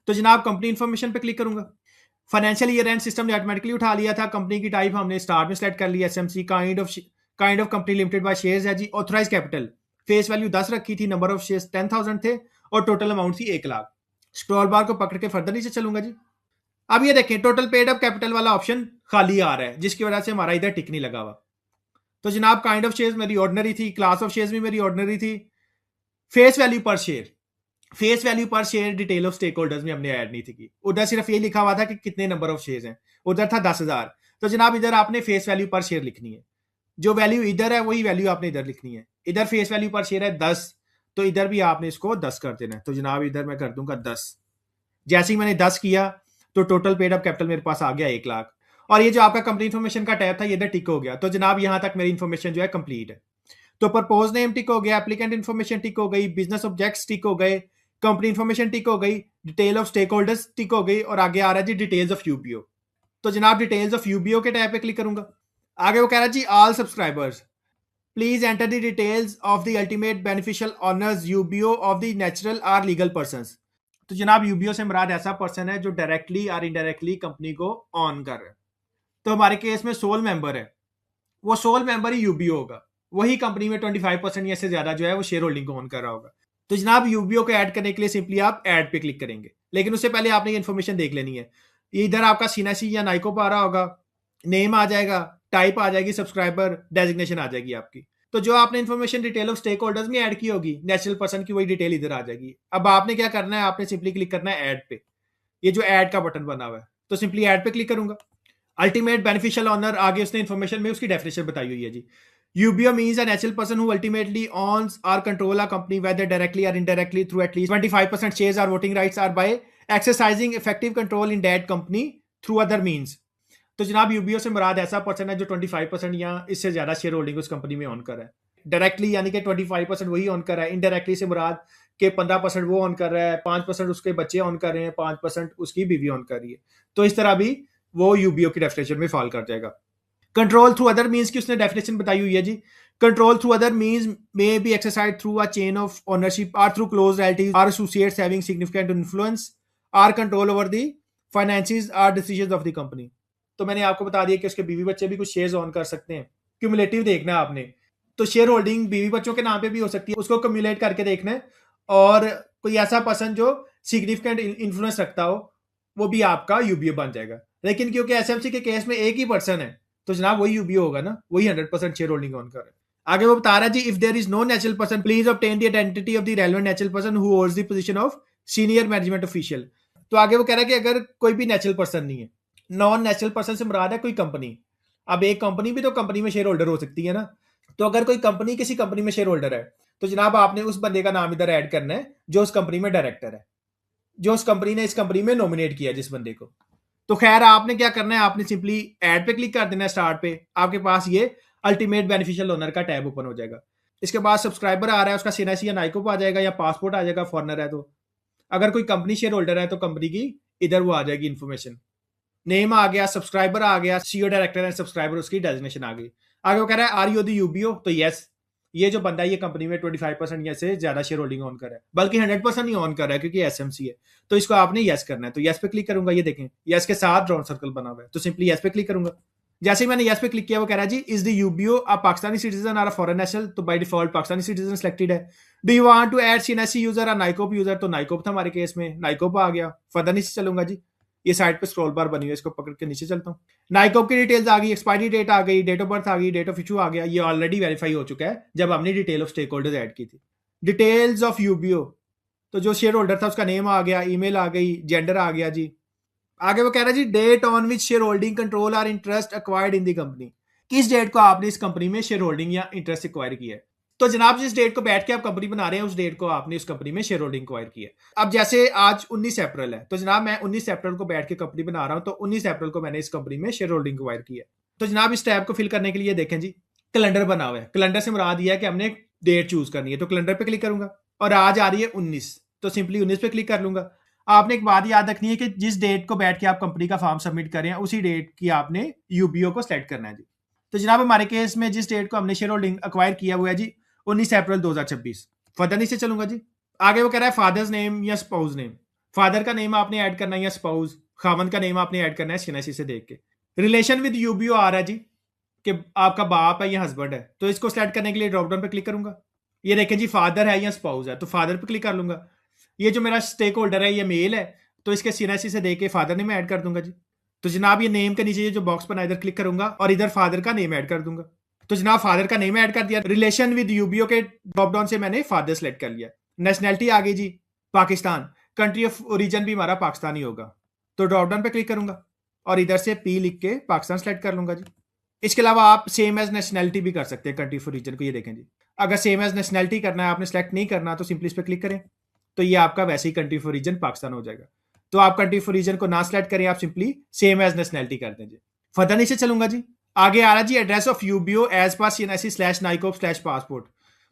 तो जनाब company information पे क्लिक करूंगा। फाइनेंशियल ईयर एंड सिस्टम ने ऑटोमेटिकली उठा लिया था। कंपनी की टाइप हमने स्टार्ट में सेलेक्ट कर लिया, SMC kind of company limited by shares है जी। ऑथराइज कैपिटल फेस वैल्यू 10 रखी थी, नंबर ऑफ शेयर्स 10,000 थे और टोटल अमाउंट थी 1 लाख। स्क्रॉल बार को पकड़ के फर्दर नीचे चलूंगा जी। अब ये देखें टोटल पेड अप कैपिटल वाला ऑप्शन खाली आ रहा है, जिसकी वजह से हमारा इधर टिक नहीं लगा हुआ। तो जनाब काइंड ऑफ शेयर्स मेरी ऑर्डिनरी थी, क्लास ऑफ शेयर्स भी मेरी ऑर्डिनरी थी। फेस वैल्यू पर share detail of stake holders में हमने ऐड नहीं थी की। उधर सिर्फ ये लिखा हुआ था कि कितने नंबर ऑफ शेयर्स हैं, उधर था 10,000। तो जनाब इधर आपने फेस वैल्यू पर शेयर लिखनी है, जो वैल्यू इधर है वही वैल्यू आपने इधर लिखनी है। इधर फेस वैल्यू पर शेयर है 10, तो इधर भी आपने इसको 10 कर देना है। तो जनाब इधर मैं कर दूंगा 10। जैसे ही मैंने 10 किया तो टोटल पेड अप कैपिटल मेरे पास आ गया 1 लाख। और ये जो आपका कंपनी इन्फॉर्मेशन का टैब था ये इधर टिक हो गया। तो जनाब यहां तक मेरी इन्फॉर्मेशन जो है कंप्लीट है। तो प्रपोज नेम टिक हो गया, एप्लीकेंट इन्फॉर्मेशन टिक हो गई, बिजनेस ऑब्जेक्ट्स टिक हो गए, कंपनी इन्फॉर्मेशन टिक हो गई, डिटेल ऑफ स्टेक होल्डर्स टिक हो गई, और आगे आ रहा है जी डिटेल्स ऑफ यूबीओ। तो जनाब डिटेल्स ऑफ यूबीओ के टैब पे क्लिक करूंगा। आगे वो कह रहा है जी all subscribers please enter the details of the ultimate beneficial owners UBO of the natural or legal persons. तो जनाब यूबीओ से मुराद ऐसा पर्सन है जो डायरेक्टली और इनडायरेक्टली कंपनी को ऑन कर रहा है। तो हमारे केस में सोल मेंबर है, वो सोल मेंबर ही यूबीओ होगा, वही कंपनी में 25% या से ज्यादा जो है वो शेयर होल्डिंग को ऑन कर रहा होगा। तो जनाब यूबीओ को ऐड करने के लिए सिंपली आप ऐड पे क्लिक करेंगे, लेकिन उससे पहले आपने ये इन्फॉर्मेशन देख लेनी है। इधर आपका सीनासी या नाइको आ रहा होगा, नेम आ जाएगा, टाइप आ जाएगी, सब्सक्राइबर डेजिग्नेशन आ जाएगी आपकी। तो जो आपने information detail of stake holders में ऐड की होगी नेचुरल पर्सन की, वही डिटेल इधर आ जाएगी। अब आपने क्या करना है, आपने सिंपली क्लिक करना है ऐड पे, ये जो ऐड का बटन बना हुआ है। तो सिंपली ऐड पे क्लिक करूंगा। अल्टीमेट बेनिफिशियल ऑनर आगे उसने इन्फॉर्मेशन में उसकी डेफिनेशन बताई हुई है जी। UBO means a natural person who ultimately owns or control a company whether directly or indirectly through at least 25% shares or voting rights or by exercising effective control in that company through other means। तो जनाब UBO से मुराद ऐसा person है जो 25% या इससे ज्यादा share holding उस कंपनी में ऑन कर रहा है। डायरेक्टली यानी कि 25% वही ऑन कर रहा है, इनडायरेक्टली से मुराद के 15% वो ऑन कर रहा है, 5% उसके बच्चे ऑन कर रहे हैं, 5% उसकी बीवी ऑन कर रही है। तो इस तरह भी वो यूबीओ की डेफिनेशन में फॉल कर जाएगा। कंट्रोल थ्रू अदर मीन्स की उसने डेफिनेशन बताई हुई है जी। Control through other means may be exercised through a chain of ownership or through close relatives or associates having significant influence or control over the finances or decisions of the company. तो मैंने आपको बता दिया कि उसके बीवी बच्चे भी कुछ शेयर्स ऑन कर सकते हैं। क्यूमुलेटिव देखना है आपने, तो शेयर होल्डिंग बीवी बच्चों के नाम पे भी हो सकती है, उसको क्यूमुलेट करके देखना है। और कोई ऐसा पर्सन जो सिग्निफिकेंट इन्फ्लुएंस रखता हो वो भी आपका यूबीओ बन जाएगा। लेकिन क्योंकि एसएमसी के केस में एक ही पर्सन है तो जनाब वही यूबीओ होगा ना, वही 100% शेयर होल्डिंग ऑन कर रहा है। आगे वो बता रहा है जी if there is no natural person please obtain the identity of the relevant natural person who holds the position of senior management official. तो आगे वो कह रहा है कि अगर कोई भी नेचुरल पर्सन नहीं है, नॉन नेचुरल पर्सन से मुराद है कोई कंपनी। अब एक कंपनी भी तो कंपनी में शेयर होल्डर हो सकती है ना, तो अगर कोई कंपनी किसी कंपनी में शेयर होल्डर है तो जनाब आपने उस बंदे का नाम इधर ऐड करना है जो उस कंपनी में डायरेक्टर है, जो उस कंपनी ने इस कंपनी में नॉमिनेट किया जिस बंदे को। तो खैर आपने क्या करना है, आपने सिंपली ऐड पे क्लिक कर देना है स्टार्ट पे, आपके पास ये अल्टीमेट बेनिफिशियल ओनर का टैब ओपन हो जाएगा। इसके बाद सब्सक्राइबर आ रहा है, उसका सीएनआईसी या नाइको आ जाएगा या पासपोर्ट आ जाएगा, फॉरनर है तो। अगर कोई कंपनी शेयर होल्डर है तो कंपनी की इधर वो आ जाएगी इन्फॉर्मेशन, नेम आ गया, सब्सक्राइबर आ गया, सीईओ डायरेक्टर एंड सब्सक्राइबर उसकी डेजिग्नेशन आ गई। आगे वो कह रहा है आर यू द यूबीओ, तो यस ये जो बंदा है ये कंपनी में 25% या से ज्यादा शेयर होल्डिंग ऑन कर रहा है, बल्कि 100% ही ऑन कर रहा है क्योंकि एसएमसी है। तो इसको आपने यस करना है, तो यस पे क्लिक करूंगा, ये देखें यस के साथ राउंड सर्कल बना हुआ है, तो सिंपली यस पे क्लिक करूंगा। जैसे ही मैंने यस पे क्लिक किया वो कह रहा है जी is the UBO a Pakistani citizen or a foreign national, तो by default Pakistani citizen selected है। Do you want to add CNSC user or NICOP user, तो नाइकोप था हमारे केस में, नाइकोप आ गया। फर्दर नीचे चलूंगा जी, ये साइड पे स्क्रॉल बार बनी हुई है, इसको पकड़ के नीचे चलता हूँ। नाइकोप की डिटेल्स आ गई, एक्सपायरी डेट आ गई, डेट ऑफ बर्थ आ गई, डेट ऑफ इशू आ गया, ये ऑलरेडी वेरीफाई हो चुका है जब हमने detail of stake holders add की थी। डिटेल्स ऑफ यूबीओ, तो जो शेयर होल्डर था उसका नेम आ गया, ईमेल आ गई, जेंडर आ गया जी। आगे वो कह रहा है जी date on which share holding control or interest acquired in the company, किस डेट को आपने इस कंपनी में शेयर होल्डिंग या इंटरेस्ट एक्वायर किया है। तो जनाब जिस डेट को बैठ के आप कंपनी बना रहे हैं उस डेट को आपने इस कंपनी में शेयर होल्डिंग एक्वायर की है। अब जैसे आज 19 अप्रैल है तो जनाब मैं 19 अप्रैल को बैठ के कंपनी बना रहा हूं, तो 19 अप्रैल को मैंने इस कंपनी में शेयर होल्डिंग एक्वायर की है। तो जनाब इस टैब को फिल करने के लिए देखें जी कैलेंडर बना हुआ है, कैलेंडर से मुराद यह है कि हमने डेट चूज करनी है, तो कैलेंडर पे क्लिक करूंगा और आज आ रही है 19, तो सिंपली 19 पे क्लिक कर लूंगा। आपने एक बात याद रखनी है कि जिस डेट को बैठ के आप कंपनी का फॉर्म सबमिट करें उसी डेट की आपने यूबीओ को सिलेक्ट करना है जी। तो जनाब हमारे केस में जिस डेट को हमने शेयर होल्डिंग एक्वायर किया हुआ है जी 19 अप्रैल 2026। फर्दर नीचे चलूंगा जी। आगे वो कह रहा है फादर्स नेम या स्पाउस नेम, फादर का नेम आपने ऐड करना है या स्पाउस, खामन का नेम आपने ऐड करना है सीएनआईसी से देख के। रिलेशन विद यूबीओ आ रहा है जी कि आपका बाप है या हस्बैंड है, तो इसको सेलेक्ट करने के लिए ड्रॉप डाउन पे क्लिक करूंगा। ये देखें जी फादर है या स्पाउस है, तो फादर पे क्लिक कर लूंगा। ये जो मेरा स्टेक होल्डर है ये मेल है, तो इसके सीएनआईसी से देख के फादर नेम ऐड कर दूंगा जी। तो जनाब ये नेम के नीचे ये जो बॉक्स बना इधर क्लिक करूंगा और इधर फादर का नेम ऐड कर दूंगा। तो जनाब फादर का नेम ऐड कर दिया। रिलेशन विद यूबीओ के ड्रॉप डाउन से मैंने फादर सेलेक्ट कर लिया। नेशनैलिटी आ गई जी पाकिस्तान, कंट्री ऑफ ओरिजिन भी हमारा पाकिस्तानी होगा। तो ड्रॉप डाउन पे क्लिक करूंगा और इधर से पी लिख के पाकिस्तान सेलेक्ट कर लूंगा जी। इसके अलावा आप सेम एज नेशनैलिटी भी कर सकते हैं कंट्री फॉर रीजन को। ये देखें जी, अगर सेम एज नेशनैलिटी करना है, आपने सेलेक्ट नहीं करना, तो सिंपली इस पर क्लिक करें, तो ये आपका वैसे ही कंट्री फॉर रीजन पाकिस्तान हो जाएगा। तो आप कंट्री फॉर रीजन को ना सेलेक्ट करें, आप सिंपली सेम एज नेशनैलिटी कर दें जी। फर्दर नीचे चलूंगा जी, आगे आ रहा जी address of UBO as per CNIC/NICOP/पासपोर्ट।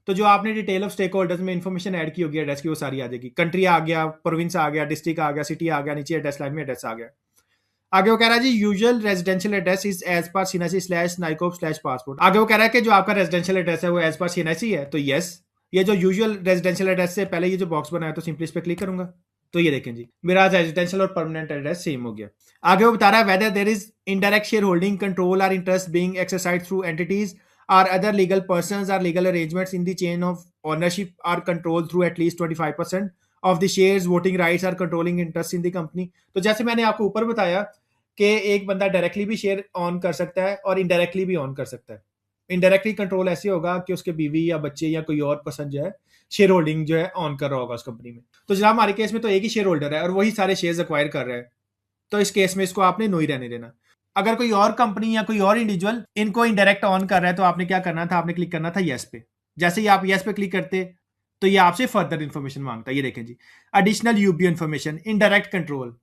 तो जो आपने डिटेल ऑफ स्टेक होल्डर्स में इन्फॉर्मेशन ऐड की होगी एड्रेस की, वो सारी आ जाएगी। कंट्री आ गया, प्रोविंस आ गया, डिस्ट्रिक्ट आ गया, सिटी आ गया, नीचे एड्रेस लाइन में एड्रेस आ गया। आगे वो कह रहा है जी usual residential address is as per CNIC/NICOP/पासपोर्ट। आगे वो कह रहा है कि जो आपका रेजिडेंशियल एड्रेस है वो एज पर CNIC है, तो यस। ये जो यूजुअल रेजिडेंशियल एड्रेस से पहले ये जो बॉक्स बना है, तो सिंपली इस पर क्लिक करूंगा, तो ये देखें जी मेरा रेजिडेंशियल और परमानेंट एड्रेस सेम हो गया। आगे वो बता रहा है whether there is indirect shareholding control or interest being exercised through entities or other legal persons or legal arrangements in the chain of ownership are controlled through at least 25% of the shares, voting rights or controlling interests in the company। तो जैसे मैंने आपको ऊपर बताया कि एक बंदा directly भी शेयर ऑन कर सकता है और इनडायरेक्टली भी ऑन कर सकता है। इनडायरेक्टली कंट्रोल ऐसे होगा कि उसके बीवी या बच्चे या कोई और पर्सन जो है शेयर होल्डिंग जो है ऑन कर रहा होगा उस कंपनी में। तो जनाब हमारे केस में तो एक ही शेयर होल्डर है और वही सारे शेयर्स अक्वायर कर रहा है, तो इस केस में इसको आपने नो ही रहने देना। अगर कोई और कंपनी या कोई और इंडिविजुअल इनको इनडायरेक्ट ऑन कर रहा है, तो आपने क्या करना था, आपने क्लिक करना था यस पे। जैसे ही आप यस पे क्लिक करते तो ये आपसे फर्दर इन्फॉर्मेशन मांगता है। ये देखें जी, additional UBO information, indirect control.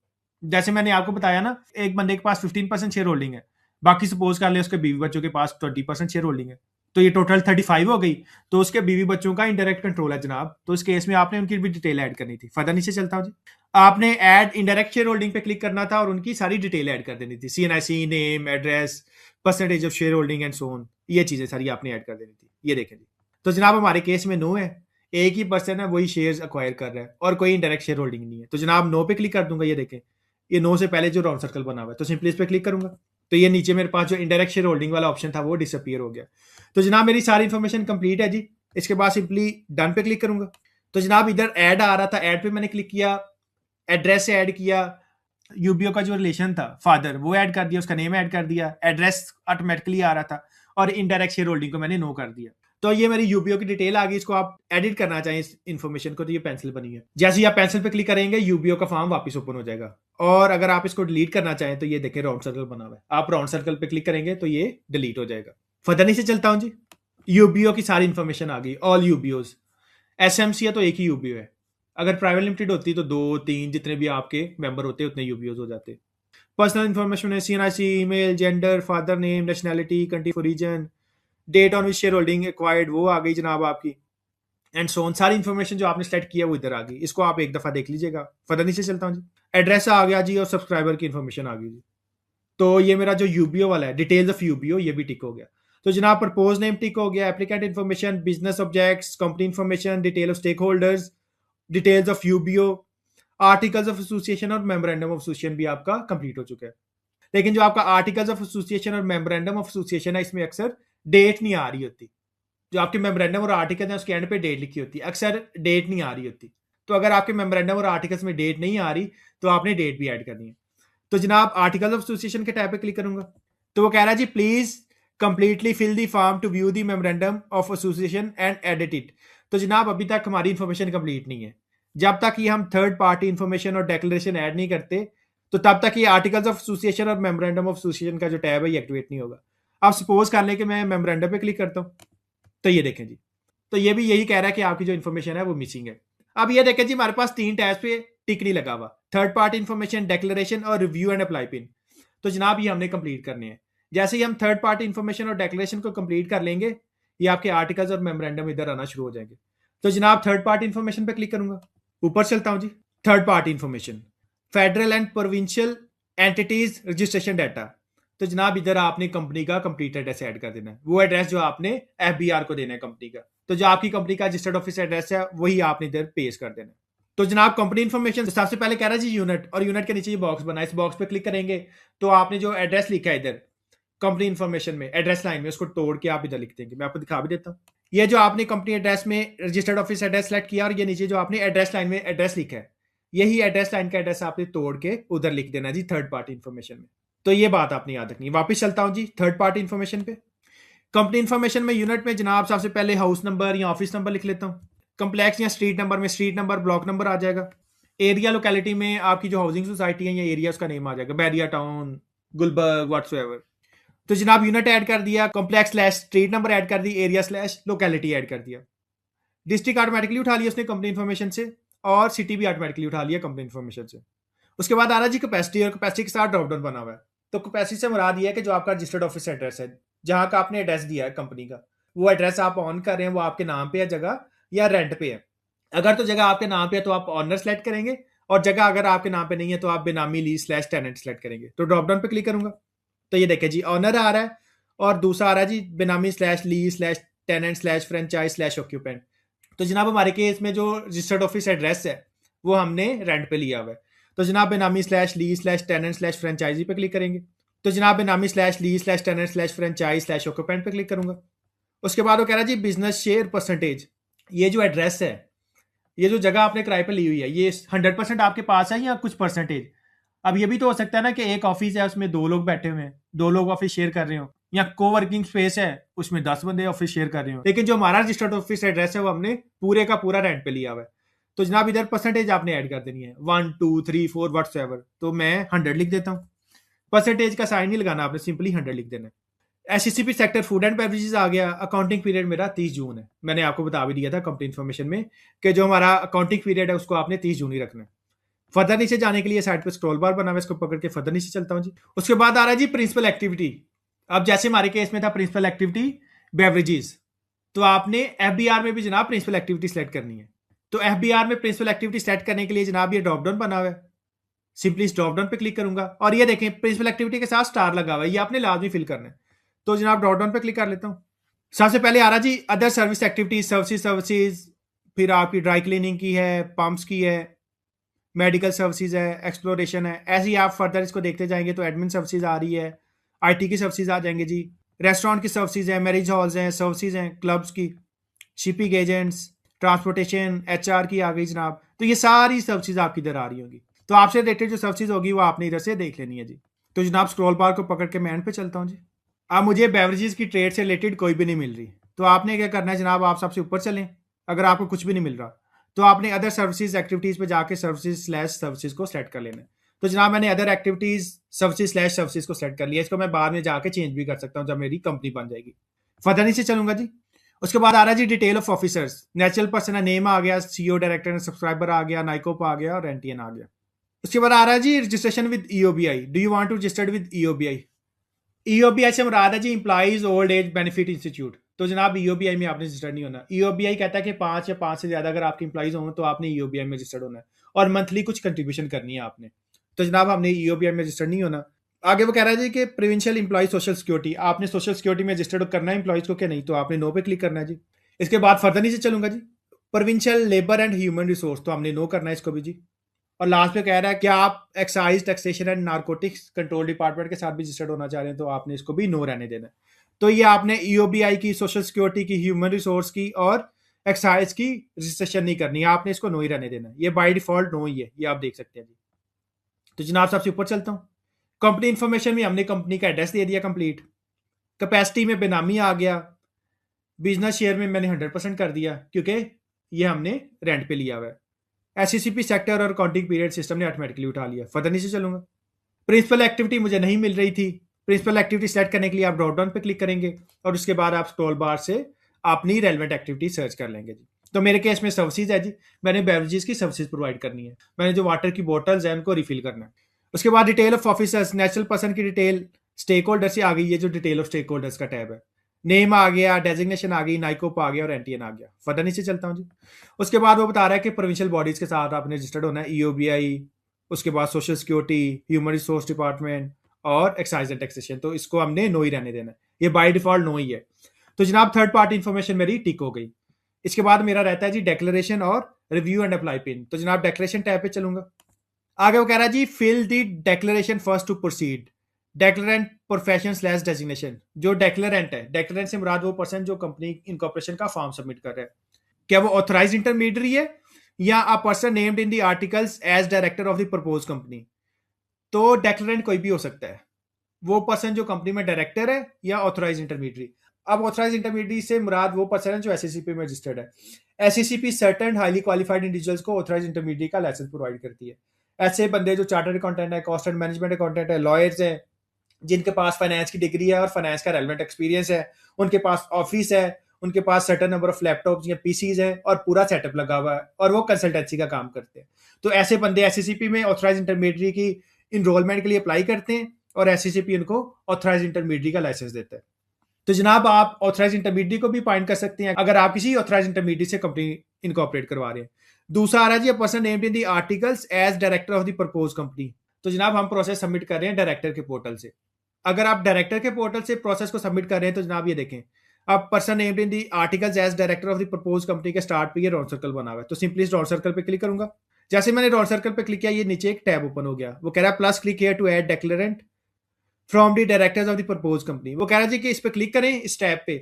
जैसे मैंने आपको बताया ना, एक बंदे के पास 15% शेयर होल्डिंग है, बाकी सपोज कर ले उसके बीवी बच्चों के पास 20% शेयर होल्डिंग है, तो ये टोटल 35 हो गई। तो उसके बीवी बच्चों का इनडायरेक्ट कंट्रोल है जनाब, तो इस केस में आपने उनकी भी डिटेल ऐड करनी थी। फर्दर नीचे चलता हूं जी, आपने ऐड इनडायरेक्ट शेयर होल्डिंग पे क्लिक करना था और उनकी सारी डिटेल ऐड कर देनी थी, CNIC, name, address, percentage of share holding and so on. ये चीजें सारी आपने ऐड कर देनी थी। ये देखें जी, तो जनाब हमारे केस में नो है, एक ही पर्सन है वही शेयर्स अक्वायर कर रहा है और कोई इनडायरेक्ट शेयर होल्डिंग नहीं है। तो जनाब नो पे क्लिक कर दूंगा। ये देखें, ये नो से पहले जो राउंड सर्कल बना हुआ है, तो सिंपली इस पे क्लिक करूंगा, तो ये नीचे मेरे पास जो इनडायरेक्ट शेयर होल्डिंग वाला ऑप्शन था वो डिसअपीयर हो गया। तो जनाब मेरी सारी इन्फॉर्मेशन कंप्लीट है जी। इसके बाद सिंपली डन पे क्लिक करूंगा। तो जनाब इधर ऐड आ रहा था, ऐड पे मैंने क्लिक किया, एड्रेस से ऐड किया, यूबीओ का जो रिलेशन था फादर वो ऐड कर दिया, उसका नेम ऐड कर दिया, एड्रेस ऑटोमेटिकली आ रहा था और इनडायरेक्ट शेयर होल्डिंग को मैंने नो कर दिया। तो ये मेरी यूबीओ की डिटेल आ गई। इसको आप एडिट करना चाहें इस इन्फॉर्मेशन को, तो ये पेंसिल बनी है, जैसे ही आप पेंसिल पे क्लिक करेंगे यूबीओ का फॉर्म वापस ओपन हो जाएगा। और अगर आप इसको डिलीट करना चाहें तो ये देखें राउंड सर्कल बना हुआ है, आप राउंड सर्कल पे क्लिक करेंगे तो ये डिलीट हो जाएगा। फर्दर नीचे चलता हूं जी, यूबीओ की सारी इन्फॉर्मेशन आ गई, ऑल यूबीओज। एसएमसी है तो एक ही यूबीओ है, अगर प्राइवेट लिमिटेड होती तो 2-3 जितने भी आपके मेंबर होते उतने यूबीओज हो जाते। पर्सनल इन्फॉर्मेशन है CNIC, email, gender, father name, nationality, country for reason, date on which share holding acquired वो आ गई जनाब आपकी, एंड सो ऑन। सारी इन्फॉर्मेशन जो आपने सेलेक्ट किया वो इधर आ गई, इसको आप एक दफा देख लीजिएगा। फर्दर नीचे चलता हूँ जी, एड्रेस आ गया जी और सब्सक्राइबर की इन्फॉर्मेशन आ गई जी। तो ये मेरा जो यूबीओ वाला है, डिटेल्स ऑफ यूबीओ, ये भी टिक हो गया। तो जनाब प्रपोज नेम टिक हो गया, applicant information, business objects, company information, detail of stake holders, details of UBO, articles of association और मेमोरेंडम ऑफ एसोसिएशन भी आपका कंप्लीट हो चुका है। लेकिन जो आपका आर्टिकल्स ऑफ एसोसिएशन और मेमोरेंडम ऑफ एसोसिएशन है, इसमें अक्सर डेट नहीं आ रही होती। जो आपके मेमोरेंडम और आर्टिकल है उसके एंड पे डेट लिखी होती है, अक्सर डेट नहीं आ रही होती। तो अगर आपके मेमोरेंडम और आर्टिकल्स में डेट नहीं आ रही तो आपने डेट भी ऐड करनी है। तो जनाब आर्टिकल्स ऑफ एसोसिएशन के टैब पे क्लिक करूंगा, तो वो कह रहा है जी please completely fill the form to view the memorandum of association and edit it. तो जनाब अभी तक हमारी इन्फॉर्मेशन कंप्लीट नहीं है। जब तक ये हम थर्ड पार्टी इन्फॉर्मेशन और डेक्लेरेशन ऐड नहीं करते, तो तब तक ये आर्टिकल्स ऑफ एसोसिएशन और मेमोरेंडम ऑफ एसोसिएशन का जो टैब है ये एक्टिवेट नहीं होगा। अब सपोज कर लें कि मैं मेमोरेंडम पे क्लिक करता हूँ, तो ये देखें जी, तो ये भी यही कह रहा है कि आपकी जो इन्फॉर्मेशन है वो मिसिंग है। अब ये देखें जी, हमारे पास 3 टैब्स पे टिक नहीं लगा हुआ, थर्ड पार्टी इन्फॉर्मेशन, डेक्लेरेशन और रिव्यू एंड अप्लाई पिन। तो जनाब ये हमने कंप्लीट करने हैं। जैसे ही हम थर्ड पार्टी इन्फॉर्मेशन और डेक्लेरेशन को कंप्लीट कर लेंगे, ये आपके आर्टिकल्स और मेमोरेंडम इधर आना शुरू हो जाएंगे। तो जनाब थर्ड पार्टी इन्फॉर्मेशन पे क्लिक करूंगा, ऊपर चलता हूं जी, third party information, federal and provincial entities registration data. तो जनाब इधर आपने कंपनी का कंप्लीट एड्रेस ऐड कर देना है, वो एड्रेस जो आपने FBR को देना है कंपनी का। तो जो आपकी कंपनी का रजिस्टर्ड ऑफिस एड्रेस है वही आपने इधर पेश कर देना है। तो जनाब कंपनी इन्फॉर्मेशन सबसे पहले कह रहा है जी यूनिट, और यूनिट के नीचे ये बॉक्स बना है, इस बॉक्स पे क्लिक करेंगे तो आपने जो एड्रेस लिखा है इधर कंपनी इन्फॉर्मेशन में एड्रेस लाइन में, उसको तोड़ के आप इधर लिख देंगे। मैं आपको दिखा भी देता हूँ। ये जो आपने कंपनी एड्रेस में रजिस्टर्ड ऑफिस एड्रेस सेलेक्ट किया, और ये नीचे जो आपने एड्रेस लाइन में एड्रेस लिखा है, यही एड्रेस लाइन का एड्रेस आपने तोड़ के उधर लिख देना जी थर्ड पार्टी इन्फॉर्मेशन में। तो ये बात आपने याद रखनी है। वापस चलता हूँ जी थर्ड पार्टी इन्फॉर्मेशन पे। कंपनी इन्फॉर्मेशन में यूनिट में जनाब सबसे पहले हाउस नंबर या ऑफिस नंबर लिख लेता हूँ। कंप्लेक्स या स्ट्रीट नंबर में स्ट्रीट नंबर ब्लॉक नंबर आ जाएगा। एरिया लोकेलिटी में आपकी जो हाउसिंग सोसाइटी है या एरिया उसका नेम आ जाएगा, बैरिया टाउन, गुलबर्ग, व्हाट्सएवर। तो जनाब यूनिट ऐड कर दिया, complex slash street number add कर दी, एरिया स्लैश लोकेलिटी ऐड कर दिया। डिस्ट्रिक्ट ऑटोमेटिकली उठा लिया उसने कंपनी इन्फॉर्मेशन से, और सिटी भी ऑटोमेटिकली उठा लिया कंपनी इन्फॉर्मेशन से। उसके बाद आ रहा जी कैपेसिटी, और कैपेसिटी के साथ ड्रॉप डाउन बना हुआ है। तो कैपेसिटी से मुराद ये है कि जो आपका रजिस्टर्ड ऑफिस एड्रेस है, जहां का आपने एड्रेस दिया है कंपनी का, वो एड्रेस आप ऑन कर रहे हैं, वो आपके नाम पे है जगह या रेंट पे है। अगर तो जगह आपके नाम पे है तो आप ऑनर सेलेक्ट करेंगे, और जगह अगर आपके नाम पे नहीं है तो आप बेनामी लीज स्लैश टेनेंट सेलेक्ट करेंगे। तो ड्रॉप डाउन पे क्लिक करूंगा तो ये देखें जी ऑनर आ रहा है, और दूसरा आ रहा है जी बेनामी slash lease slash tenant slash franchise slash occupant. तो जनाब हमारे केस में जो रजिस्टर्ड ऑफिस एड्रेस है वो हमने रेंट पे लिया हुआ है। तो जनाब बेनामी slash lease slash tenant slash franchisee पे क्लिक करेंगे। तो जनाब बेनामी slash lease slash tenant slash franchise slash occupant पे क्लिक करूंगा। उसके बाद वो कह रहा है जी बिजनेस शेयर परसेंटेज। ये जो एड्रेस है, ये जो जगह आपने किराए पे ली हुई है, ये 100% आपके पास है या कुछ परसेंटेज। अब ये भी तो हो सकता है ना कि एक ऑफिस है उसमें 2 लोग बैठे हुए हैं, 2 लोग ऑफिस शेयर कर रहे हो, या कोवर्किंग स्पेस है उसमें 10 बंदे ऑफिस शेयर कर रहे हो। लेकिन जो हमारा रजिस्टर्ड ऑफिस एड्रेस है वो हमने पूरे का पूरा रेंट पे लिया हुआ है। तो जनाब इधर परसेंटेज आपने ऐड कर देनी है, 1 2 3 4 व्हाट्सएवर। तो मैं 100 लिख देता हूँ। परसेंटेज का साइन नहीं लगाना, आपने सिंपली 100 लिख देना है। SECP sector food and beverages आ गया। अकाउंटिंग पीरियड मेरा 30 जून है। मैंने आपको बता भी दिया था कंपनी इन्फॉर्मेशन में कि जो हमारा अकाउंटिंग पीरियड है उसको आपने 30 जून ही रखना है। फर्दर नीचे जाने के लिए साइड पे स्क्रॉल बार बना हुआ है, इसको पकड़ के फर्दर नीचे चलता हूं जी। उसके बाद आ रहा है जी प्रिंसिपल एक्टिविटी। अब जैसे हमारे केस में था प्रिंसिपल एक्टिविटी बेवरेजेस, तो आपने एफबीआर में भी जनाब प्रिंसिपल एक्टिविटी सेलेक्ट करनी है। तो एफबीआर में प्रिंसिपल एक्टिविटी सेलेक्ट करने के लिए जनाब ये ड्रॉप डाउन बना हुआ है, सिंपली इस ड्रॉप डाउन पे क्लिक करूंगा, और ये देखें प्रिंसिपल एक्टिविटी के साथ स्टार लगा हुआ है, ये आपने लाजमी फिल करना है। तो जनाब ड्रॉप डाउन पे क्लिक कर लेता हूँ। सबसे पहले आ रहा जी अदर सर्विस एक्टिविटीज, सर्विसेज, फिर आपकी ड्राई क्लीनिंग की है, पंप्स की है, मेडिकल सर्विसेज है, एक्सप्लोरेशन है। ऐसे ही आप फर्दर इसको देखते जाएंगे तो एडमिन सर्विसेज आ रही है, आईटी की सर्विसेज आ जाएंगे जी, रेस्टोरेंट की सर्विसेज है, मैरिज हॉल्स हैं, सर्विसेज हैं क्लब्स की, शिपिंग एजेंट्स, ट्रांसपोर्टेशन, एचआर की आ गई जनाब। तो ये सारी सर्विसेज आपकी इधर आ रही होंगी। तो आपसे रिलेटेड जो सर्विसेज होगी वो आपने इधर से देख लेनी है जी। तो जनाब स्क्रॉल बार को पकड़ के मैं एंड पे चलता हूँ जी। अब मुझे बेवरेजेस की ट्रेड से रिलेटेड कोई भी नहीं मिल रही, तो आपने क्या करना है जनाब, आप सबसे ऊपर चलें। अगर आपको कुछ भी नहीं मिल रहा तो आपने अदर सर्विसेज एक्टिविटीज पे जाके सर्विसेज स्लैश सर्विसेज को सेलेक्ट कर लेना है। तो जनाब मैंने other activities services slash services को सेलेक्ट कर लिया। इसको मैं बाद में जाके चेंज भी कर सकता हूँ जब मेरी कंपनी बन जाएगी। फर्दर नीचे चलूंगा जी। उसके बाद आ रहा है जी detail of officers. Natural person name आ गया, सीईओ डायरेक्टर सब्सक्राइबर आ गया, नाइकोप आ गया, और एनटीएन आ गया। उसके बाद आ रहा है जी registration with EOBI. Do you want to registered with EOBI? EOBI से मुराद है जी employees old age benefit institute. तो जनाब ईओबीआई में आपने रजिस्टर्ड नहीं होना। ईओबीआई कहता है कि 5 या 5 से ज्यादा अगर आपके इंप्लॉइज हों तो आपने ईओबीआई में रजिस्टर्ड होना है, और मंथली कुछ कंट्रीब्यूशन करनी है आपने। तो जनाब हमने ईओबीआई में रजिस्टर्ड नहीं होना। आगे वो कह रहा है जी कि प्रोविंशियल इंप्लॉय सोशल सिक्योरिटी, आपने सोशल सिक्योरिटी में रजिस्टर्ड करना है इंप्लॉइज को क्या नहीं, तो आपने नो पे क्लिक करना है जी। इसके बाद फर्दर नीचे चलूंगा जी। Provincial labour and human resource, तो हमने नो करना है इसको भी जी। और लास्ट में कह रहा है कि आप excise taxation and narcotics control department के साथ भी रजिस्टर्ड होना चाह रहे हैं, तो आपने इसको भी नो रहने देना है। तो ये आपने ईओबीआई की, सोशल सिक्योरिटी की, ह्यूमन रिसोर्स की और एक्साइज की रजिस्ट्रेशन नहीं करनी है, आपने इसको नो ही रहने देना है। ये बाय डिफॉल्ट नो ही है, ये आप देख सकते हैं जी। तो जनाब सबसे ऊपर चलता हूँ। कंपनी इन्फॉर्मेशन में हमने कंपनी का एड्रेस दे दिया कंप्लीट। कैपेसिटी में बेनामी आ गया। बिजनेस शेयर में मैंने 100% कर दिया क्योंकि ये हमने रेंट पे लिया हुआ है। एससीसीपी सेक्टर और अकाउंटिंग पीरियड सिस्टम ने ऑटोमेटिकली उठा लिया। फर्दर नीचे चलूंगा। प्रिंसिपल एक्टिविटी मुझे नहीं मिल रही थी। प्रिंसिपल एक्टिविटी सेलेक्ट करने के लिए आप ड्रॉप डाउन पे क्लिक करेंगे, और उसके बाद आप स्क्रॉल बार से अपनी रेलेवेंट एक्टिविटी सर्च कर लेंगे जी। तो मेरे केस में सर्विसेज है जी, मैंने बेवरेजेस की सर्विसेज प्रोवाइड करनी है। मैंने जो वाटर की बॉटल्स हैं उनको रिफिल करना है। उसके बाद detail of officers, natural person की डिटेल, स्टेक होल्डर से आ गई, ये जो डिटेल ऑफ स्टेक होल्डर्स का टैब है। नेम आ गया, डेजिग्नेशन आ गई, नाइकोप आ गया और एनटीएन आ गया। फर्दर नीचे चलता हूँ जी। उसके बाद वो बता रहा है कि प्रोविंशियल बॉडीज के साथ आपने रजिस्टर्ड होना है, ईओबीआई, उसके बाद social security, human resource department और एक्साइज एंड टैक्सेशन। तो इसको हमने नो ही रहने देना है, ये बाय डिफॉल्ट नो ही है। तो जनाब थर्ड पार्टी इन्फॉर्मेशन मेरी टिक हो गई। इसके बाद मेरा रहता है जी डिक्लेरेशन और रिव्यू एंड अप्लाई पिन। तो जनाब डेक्लेरेशन टैब पे चलूंगा। आगे वो कह रहा है जी fill the declaration first to proceed. Declarant profession slash designation. जो डेक्लेरेंट है, डेक्लेरेंट से मुराद वो पर्सन जो कंपनी इनकॉर्पोरेशन का फॉर्म सबमिट कर रहा है, क्या वो ऑथराइज इंटरमीडियरी है या a person named in the articles as director of the propose company. तो डेक्लेरेंट कोई भी हो सकता है, वो पर्सन जो कंपनी में डायरेक्टर है या ऑथराइज इंटरमीडियरी। अब ऑथराइज इंटरमीडियरी से मुराद वो पर्सन है जो एससीसीपी में रजिस्टर्ड है। SCCP certain highly qualified individuals को ऑथराइज इंटरमीडियरी का लाइसेंस प्रोवाइड करती है। ऐसे बंदे जो चार्टर्ड अकाउंटेंट है, कॉस्ट एंड मैनेजमेंट अकाउंटेंट है, लॉयर्स है, जिनके पास फाइनेंस की डिग्री है और फाइनेंस का रेलेवेंट एक्सपीरियंस है, उनके पास ऑफिस है, उनके पास सर्टेन नंबर ऑफ लैपटॉप्स या पीसीज है और पूरा सेटअप लगा हुआ है और वो कंसल्टेंसी का काम करते हैं। तो ऐसे बंदे एससीसीपी में ऑथराइज इंटरमीडियरी की इनरोलमेंट के लिए अप्लाई करते हैं और एससीसीपी उनको ऑथराइज इंटरमीडियरी का लाइसेंस देता है। तो जनाब आप ऑथराइज इंटरमीडियरी को भी पॉइंट कर सकते हैं अगर आप किसी ऑथराइज इंटरमीडियरी से कंपनी इनकॉर्पोरेट करवा रहे हैं। दूसरा आ रहा है जी person named in the articles as director of the propose company. तो जनाब हम प्रोसेस सबमिट कर रहे हैं डायरेक्टर के पोर्टल से। अगर आप डायरेक्टर के पोर्टल से प्रोसेस को सबमिट कर रहे हैं तो जनाब ये देखें, अब person named in the articles as director of the propose company के स्टार्ट पे ये राउंड सर्कल बना हुआ है। तो सिंपली इस राउंड सर्कल पे क्लिक करूंगा। जैसे मैंने राउंड सर्कल पे क्लिक किया, ये नीचे एक टैब ओपन हो गया। वो कह रहा है plus click here to add declarant from the directors of the propose company. वो कह रहा है जी कि इस पे क्लिक करें इस टैब पे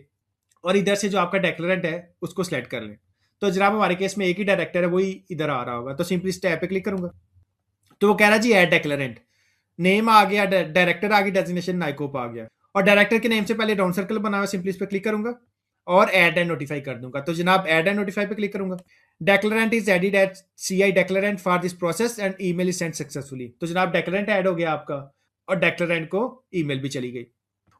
और इधर से जो आपका डेक्लेरेंट है उसको सिलेक्ट कर लें। तो जनाब हमारे केस में एक ही डायरेक्टर है, वही इधर आ रहा होगा। तो सिंपली इस टैब पे क्लिक करूंगा। तो वो कह रहा है जी ऐड डेक्लेरेंट, नेम आ गया, डायरेक्टर आ गई, डेजिग्नेशन नाइकोप आ गया और डायरेक्टर के नेम से पहले राउंड सर्कल बना हुआ। सिंपली इस पे क्लिक करूंगा और ऐड एंड नोटिफाई कर दूंगा। तो जनाब ऐड एंड नोटिफाई पे क्लिक करूंगा। Declarant is added at CI declarant for this process and email is sent successfully. तो जनाब डेक्लेरेंट ऐड हो गया आपका और डेक्लेरेंट को ईमेल भी चली गई।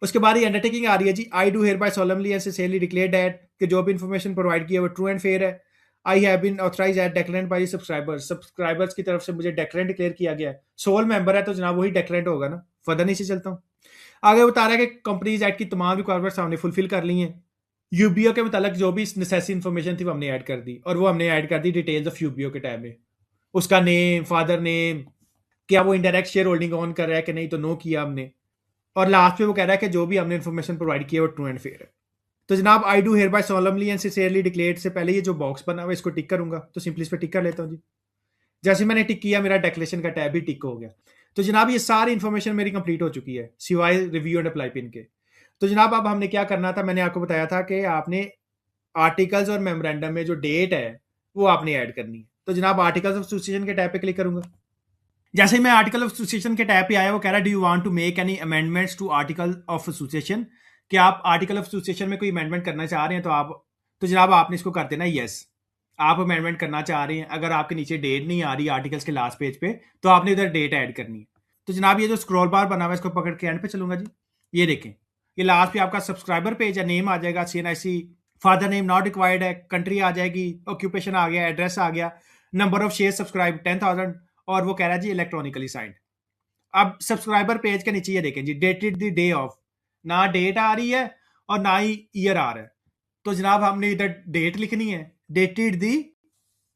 उसके बाद ये अंडरटेकिंग आ रही है जी, I do hereby solemnly and sincerely declare that कि जो भी इंफॉर्मेशन प्रोवाइड की है वो ट्रू एंड फेयर है। I have been authorised at declarant by subscribers. Subscribers की तरफ से मुझे डेक्लेरेंट डिक्लेयर किया गया है। सोल मेंबर है तो जनाब वही डेक्लेरेंट होगा ना। फर्दर नीचे चलता हूँ। आगे बता रहा है कि कंपनीज एक्ट की तमाम रिक्वायरमेंट्स हमने फुलफिल कर ली हैं। यूबीओ के मुतालिक जो भी नेसेसरी इन्फॉर्मेशन थी वो हमने ऐड कर दी और वो हमने ऐड कर दी डिटेल्स ऑफ यूबीओ के टाइम में। उसका नेम, फादर नेम, क्या वो इंडायरेक्ट शेयर होल्डिंग ऑन कर रहा है कि नहीं, तो नो किया हमने। और लास्ट पे वो कह रहा है कि जो भी हमने इन्फॉर्मेशन प्रोवाइड की है वो ट्रू एंड फेयर है। तो जनाब आई do hereby solemnly and sincerely declared से पहले ये जो बॉक्स बना हुआ है इसको टिक करूंगा। तो सिंपली इस पर टिक कर लेता हूँ जी। जैसे मैंने टिक किया मेरा डेक्लेरेशन का टैब भी टिक हो गया। तो जनाब ये सारी इन्फॉर्मेशन मेरी कंप्लीट हो चुकी है सिवाय रिव्यू एंड अप्लाई पिन के। तो जनाब अब हमने क्या करना था, मैंने आपको बताया था कि आपने आर्टिकल्स और मेमोरेंडम में जो डेट है वो आपने ऐड करनी है। तो जनाब आर्टिकल्स ऑफ एसोसिएशन के टैब पे क्लिक करूंगा। जैसे ही मैं आर्टिकल ऑफ एसोसिएशन के टैब पे आया वो कह रहा है do you want to make any amendments to article of association, कि आप आर्टिकल ऑफ एसोसिएशन में कोई अमेंडमेंट करना चाह रहे हैं तो जनाब आपने इसको कर देना यस। आप अमेंडमेंट करना चाह रहे हैं, अगर आपके नीचे डेट नहीं आ रही आर्टिकल्स के लास्ट पेज पे तो आपने इधर डेट ऐड करनी है। तो जनाब ये जो स्क्रॉल बार बना हुआ है इसको पकड़ के एंड पे चलूंगा जी। ये देखें, ये लास्ट पे आपका सब्सक्राइबर पेज है, नेम आ जाएगा CNIC, father name not required है, कंट्री आ जाएगी, ऑक्यूपेशन आ गया, एड्रेस आ गया, नंबर ऑफ शेयर सब्सक्राइब 10,000 और वो कह रहा है जी इलेक्ट्रॉनिकली साइंड। अब सब्सक्राइबर पेज के नीचे ये देखें जी, डेटेड द डे ऑफ, ना डेट आ रही है और ना ही ईयर आ रहा है। तो जनाब हमने इधर डेट लिखनी है, डेटेड दी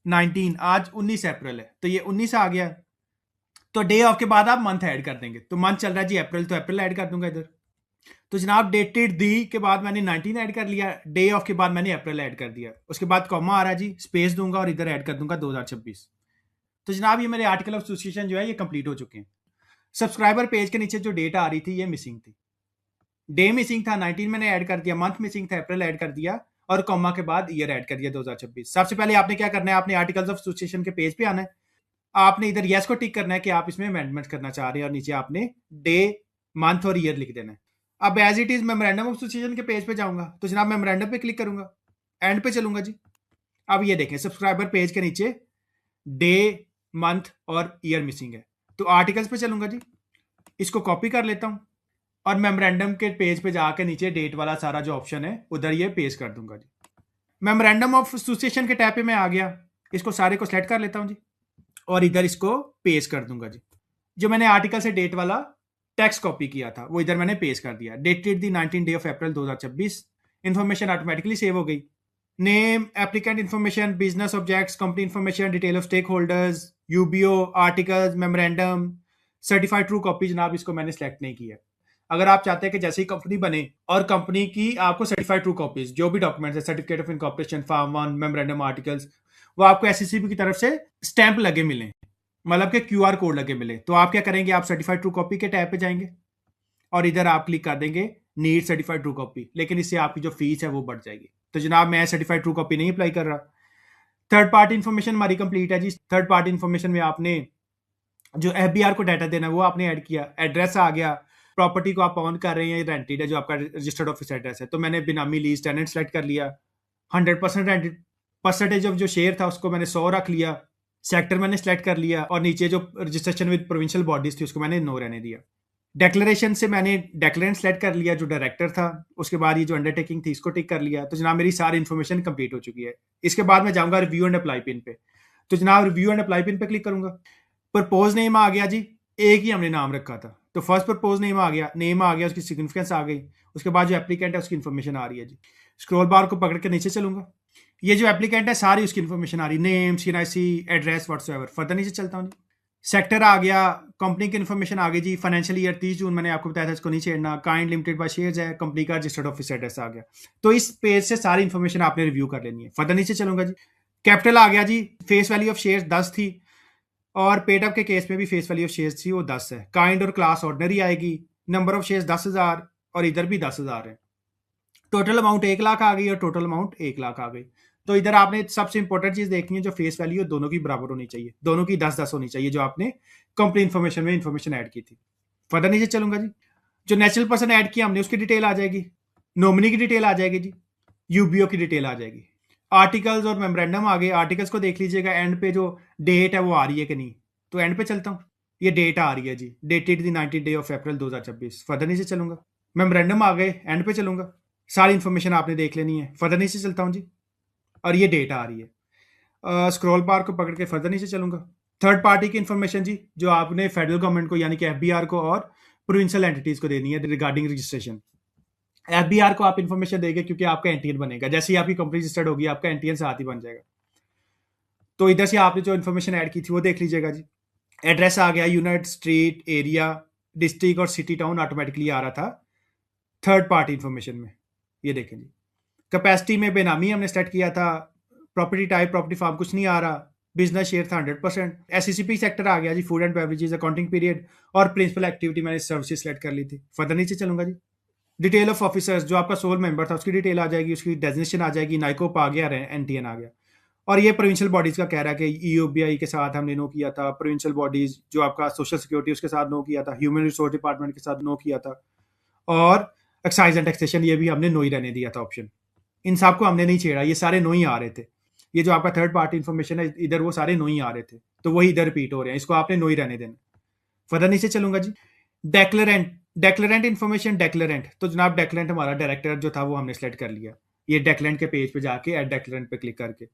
19, आज 19 अप्रैल है तो ये 19 आ गया। तो डे ऑफ के बाद आप मंथ ऐड कर देंगे। तो मंथ चल रहा है जी अप्रैल, तो अप्रैल ऐड कर दूंगा इधर। तो जनाब डेटेड दी के बाद मैंने 19 ऐड कर लिया, डे ऑफ के बाद मैंने अप्रैल ऐड कर दिया। उसके बाद कॉमा आ रहा है जी, स्पेस दूंगा और इधर ऐड कर दूंगा 2026। तो जनाब ये मेरे आर्टिकल ऑफ एसोसिएशन जो है ये कंप्लीट हो चुके हैं। सब्सक्राइबर पेज के नीचे जो डेट आ रही थी ये मिसिंग थी, डे मिसिंग था 19 मैंने ऐड कर दिया, मंथ मिसिंग था अप्रैल ऐड कर दिया और कॉमा के बाद ईयर ऐड कर दिया 2026। सबसे पहले आपने क्या करना है, आपने आर्टिकल्स ऑफ एसोसिएशन के पेज पे आना है, आपने इधर यस को टिक करना है कि आप इसमें अमेंडमेंट करना चाह रहे हैं और नीचे आपने डे, मंथ और ईयर लिख देना है। अब as it is memorandum of association के पेज पे जाऊंगा। तो जनाब मेमोरेंडम पे क्लिक करूंगा, एंड पे चलूंगा जी। अब ये देखें सब्सक्राइबर पेज के नीचे डे, मंथ और ईयर मिसिंग है। तो आर्टिकल्स पे चलूंगा जी, इसको कॉपी कर लेता हूं और मेमोरेंडम के पेज पे जाके नीचे डेट वाला सारा जो ऑप्शन है उधर ये पेस्ट कर दूंगा जी। मेमोरेंडम ऑफ एसोसिएशन के टैब पे मैं आ गया, इसको सारे को सेलेक्ट कर लेता हूं जी और इधर इसको पेस्ट कर दूंगा जी। जो मैंने आर्टिकल से डेट वाला टेक्स्ट कॉपी किया था वो इधर मैंने पेस्ट कर दिया, dated the 19 day of April 2026। Information automatically save हो गई, name, applicant information, business objects, company information, detail of stake holders, UBO, articles, memorandum, certified true copy. जनाब इसको मैंने सेलेक्ट नहीं किया। अगर आप चाहते हैं कि जैसे ही कंपनी बने और कंपनी की आपको सर्टिफाइड ट्रू कॉपीज जो भी डॉक्यूमेंट्स है, certificate of incorporation, form 1, memorandum, articles, वो आपको एससीसीपी की तरफ से स्टैंप लगे मिले, मतलब के क्यूआर कोड लगे मिले, तो आप क्या करेंगे, आप सर्टिफाइड ट्रू कॉपी के टैब पे जाएंगे और इधर आप क्लिक कर देंगे नीड सर्टिफाइड ट्रू कॉपी, लेकिन इससे आपकी जो फीस है वो बढ़ जाएगी। तो जनाब मैं सर्टिफाइड ट्रू कॉपी नहीं अप्लाई कर रहा। थर्ड पार्टी इन्फॉर्मेशन हमारी कंप्लीट है जी। थर्ड पार्टी इन्फॉर्मेशन में आपने जो एफबीआर को डाटा देना है वो आपने ऐड किया, एड्रेस आ गया, प्रॉपर्टी को आप ऑन कर रहे हैं, रेंटेड है जो आपका रजिस्टर्ड ऑफिस एड्रेस है, तो मैंने बिनामी लीज टेनेंट सेलेक्ट कर लिया। 100% रेंटेड, परसेंटेज ऑफ जो शेयर था उसको मैंने 100 रख लिया, सेक्टर मैंने सेलेक्ट कर लिया, और नीचे जो रजिस्ट्रेशन विद प्रोविंशियल बॉडीज थी उसको मैंने नो रहने दिया। डेक्लेरेशन से मैंने डेक्लेरेंट सेलेक्ट कर लिया जो डायरेक्टर था, उसके बाद ये जो अंडरटेकिंग थी इसको टिक कर लिया। तो जनाब मेरी सारी इन्फॉर्मेशन कंप्लीट हो चुकी है। इसके बाद मैं जाऊंगा रिव्यू एंड अप्लाई पिन पे, तो जनाब रिव्यू एंड अप्लाई पिन पे क्लिक करूंगा। प्रपोज नेम आ गया जी, एक ही हमने नाम रखा था, तो फर्स्ट प्रपोज नेम आ गया, उसकी सिग्निफिकेंस आ गई। उसके बाद जो एप्लीकेंट है उसकी इन्फॉर्मेशन आ रही है जी। स्क्रॉल बार को पकड़ के नीचे चलूंगा, ये जो एप्लीकेंट है सारी उसकी इन्फॉर्मेशन आ रही, name, CNIC, address, whatsoever. Further नीचे चलता हूँ, सेक्टर आ गया, कंपनी की इन्फॉर्मेशन आ गई जी। फाइनेंशियल ईयर 30 जून मैंने आपको बताया था, इसको नहीं छेड़ना। काइंड लिमिटेड बाय शेयर्स है, कंपनी का रजिस्टर्ड ऑफिस एड्रेस आ गया। तो इस पेज से सारी इन्फॉर्मेशन आपने रिव्यू कर लेनी है। फर्दर नीचे चलूंगा जी, कैपिटल आ गया जी, फेस वैल्यू ऑफ शेयर्स 10 थी, और पेडअप के केस में भी फेस वैल्यू ऑफ शेयर्स थी वो 10 है। काइंड और क्लास ऑर्डिनरी आएगी, नंबर ऑफ शेयर्स 10,000 और इधर भी 10,000 है। टोटल अमाउंट 1 लाख आ गई और टोटल अमाउंट 1 लाख आ गई। तो इधर आपने सबसे इंपॉर्टेंट चीज देखनी है, जो फेस वैल्यू है दोनों की बराबर होनी चाहिए, दोनों की 10-10 होनी चाहिए, जो आपने कंपनी इन्फॉर्मेशन में इन्फॉर्मेशन ऐड की थी। फर्दर नीचे चलूंगा जी, जो नेचुरल पर्सन ऐड किया हमने उसकी डिटेल आ जाएगी, नॉमिनी की डिटेल आ जाएगी जी, यूबीओ की डिटेल आ जाएगी। आर्टिकल्स और मेमोरेंडम आ गए, आर्टिकल्स को देख लीजिएगा एंड पे जो डेट है वो आ रही है कि नहीं, तो एंड पे चलता हूँ, ये डेट आ रही है जी, dated the 19 day of April 2026। Further नीचे चलूंगा, मेमोरेंडम आ गए, एंड पे चलूंगा, सारी इन्फॉर्मेशन आपने देख लेनी है। फर्दर नीचे चलता हूँ जी, और ये डेट आ रही है। स्क्रॉल बार को पकड़ के फर्दर नीचे चलूंगा, थर्ड पार्टी की इन्फॉर्मेशन जी, जो आपने फेडरल गवर्नमेंट को यानी कि एफबीआर को और प्रोविंशियल एंटिटीज को देनी है रिगार्डिंग रजिस्ट्रेशन। एफबीआर को आप इन्फॉर्मेशन देंगे क्योंकि आपका एनटीएन बनेगा, जैसे ही आपकी कंपनी रजिस्टर्ड होगी आपका एनटीएन साथ ही बन जाएगा। तो इधर से आपने जो इन्फॉर्मेशन ऐड की थी वो देख लीजिएगा जी। एड्रेस आ गया, यूनिट, स्ट्रीट, एरिया, डिस्ट्रिक्ट और सिटी टाउन ऑटोमेटिकली आ रहा था थर्ड पार्टी इन्फॉर्मेशन में, ये देखें जी। कैपेसिटी में बेनामी हमने सेट किया था, प्रॉपर्टी टाइप प्रॉपर्टी फार्म कुछ नहीं आ रहा, बिजनेस शेयर था 100%। एससीसीपी सेक्टर आ गया जी, food and beverages, accounting period और प्रिंसिपल एक्टिविटी मैंने सर्विसेज सेलेक्ट कर ली थी। फर्दर नीचे चलूंगा जी, डिटेल ऑफ ऑफिसर्स, जो आपका सोल मेंबर था उसकी डिटेल आ जाएगी, उसकी डेजिग्नेशन आ जाएगी, नाइकोप आ गया, एनटीएन आ गया। और ये प्रोविंशियल बॉडीज का कह रहा है कि ईओबीआई के साथ हमने नो किया था, प्रोविंशियल बॉडीज जो आपका सोशल सिक्योरिटी उसके साथ नो किया था, ह्यूमन रिसोर्स डिपार्टमेंट के साथ नो किया था, और एक्साइज एंड टैक्सेशन ये भी हमने नो ही रहने दिया था ऑप्शन। इन सब को हमने नहीं छेड़ा, ये सारे नो ही आ रहे थे। ये जो आपका थर्ड पार्टी इन्फॉर्मेशन है इधर वो सारे नो ही आ रहे थे, तो वही इधर रिपीट हो रहे हैं, इसको आपने नो ही रहने देना। फर्दर नीचे चलूंगा जी, डेक्लेरेंट इन्फॉर्मेशन, डेक्लेरेंट, तो जनाब डेक्लेरेंट हमारा डायरेक्टर जो था वो हमने सेलेक्ट कर लिया। ये डेक्लेरेंट के पेज पे जाके एड डेक्लेरेंट पे क्लिक करके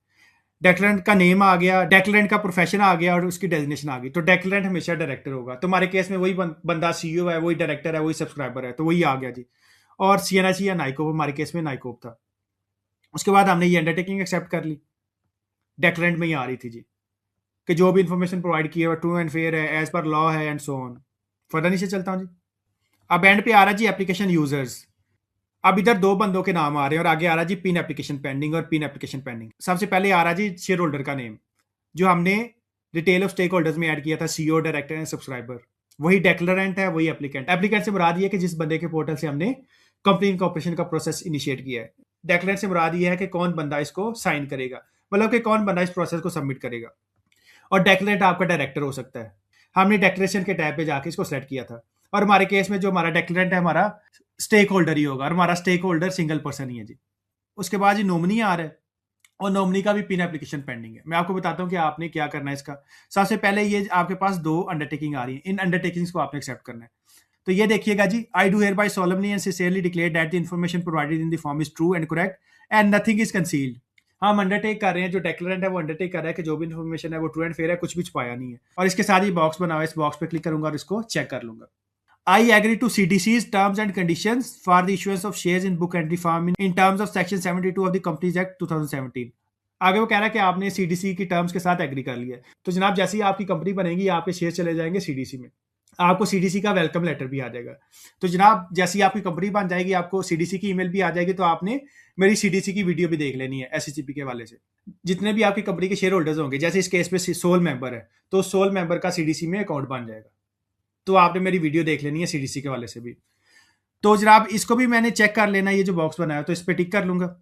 डेक्लेरेंट का नेम आ गया, डेक्लेरेंट का प्रोफेशन आ गया और उसकी डेजिग्नेशन आ गई। तो डेक्लेरेंट हमेशा डायरेक्टर होगा, तो हमारे केस में वही बंदा सीईओ है, वही डायरेक्टर है, वही सब्सक्राइबर है, तो वही आ गया जी। और सीएनआईसी या नाइकोप, हमारे केस में नाइकोप था। उसके बाद हमने ये अंडरटेकिंग एक्सेप्ट कर ली, डेक्लेरेंट में ही आ रही थी जी कि जो भी इंफॉर्मेशन प्रोवाइड की है वो ट्रू एंड फेयर है, एज पर लॉ है, एंड सो ऑन। फर्दर नीचे चलता हूँ जी, अब एंड पे आ रहा जी एप्लीकेशन यूजर्स। अब इधर दो बंदों के नाम आ रहे हैं और आगे आ रहा जी पिन एप्लीकेशन पेंडिंग और पिन एप्लीकेशन पेंडिंग। सबसे पहले आ रहा जी शेयर होल्डर का नेम, जो हमने डिटेल ऑफ स्टेक होल्डर्स में ऐड किया था, सीईओ, डायरेक्टर एंड सब्सक्राइबर। वही डेक्लेरेंट है, वही एप्लीकेंट। एप्लीकेंट से मुराद ये है कि जिस बंदे के पोर्टल से हमने कंपनी इनकॉर्पोरेशन का प्रोसेस इनिशिएट किया है। डेक्लेरेंट से मुराद ये है कि कौन बंदा इसको साइन करेगा, मतलब कि कौन बंदा इस प्रोसेस को सबमिट करेगा। और डेक्लेरेंट आपका डायरेक्टर हो सकता है। हमने डेक्लेरेशन के टैब पे जाके इसको सेलेक्ट किया था, और हमारे केस में जो हमारा डेक्लेरेंट है हमारा स्टेक होल्डर ही होगा, और हमारा स्टेक होल्डर सिंगल पर्सन ही है जी। उसके बाद जी नॉमिनी आ रहा है, और नॉमिनी का भी पिन एप्लीकेशन पेंडिंग है। मैं आपको बताता हूँ कि आपने क्या करना है इसका। सबसे पहले ये आपके पास 2 अंडरटेकिंग आ रही है, इन अंडरटेकिंग्स को आपने एक्सेप्ट करना है। तो ये देखिएगा जी, I do hereby solemnly and sincerely declare that the information provided in the form is true and correct and nothing is concealed. हम अंडरटेक कर रहे हैं, जो डेक्लेरेंट है वो अंडरटेक कर रहा है कि जो भी इन्फॉर्मेशन है वो ट्रू एंड फेयर है, कुछ भी छुपाया नहीं है। और इसके साथ ही बॉक्स बना हुआ है, इस बॉक्स पे क्लिक करूंगा और इसको चेक कर लूंगा। I agree to CDC's terms and conditions for the issuance of shares in book entry form in terms of section 72 of the Companies Act 2017। आगे वो कह रहा है कि आपने सीडीसी की टर्म्स के साथ एग्री कर लिया है। तो जनाब जैसे ही आपकी कंपनी बनेगी आपके शेयर चले जाएंगे सीडीसी में। आपको सीडीसी का वेलकम लेटर भी आ जाएगा। तो जनाब जैसी आपकी कंपनी बन जाएगी, आपको सीडीसी की ईमेल भी आ जाएगी, तो आपने मेरी सीडीसी की वीडियो भी देख लेनी है एससीसीपी के वाले से। जितने भी आपकी कंपनी के शेयर होल्डर्स होंगे, जैसे इस केस पे सोल मेंबर है, तो सोल मेंबर का सीडीसी में अकाउंट बन जाएगा। तो आपने मेरी वीडियो देख लेनी है सीडीसी के वाले से भी। तो जनाब इसको भी मैंने चेक कर लेना, ये जो बॉक्स बनाया तो इस पर टिक कर लूंगा।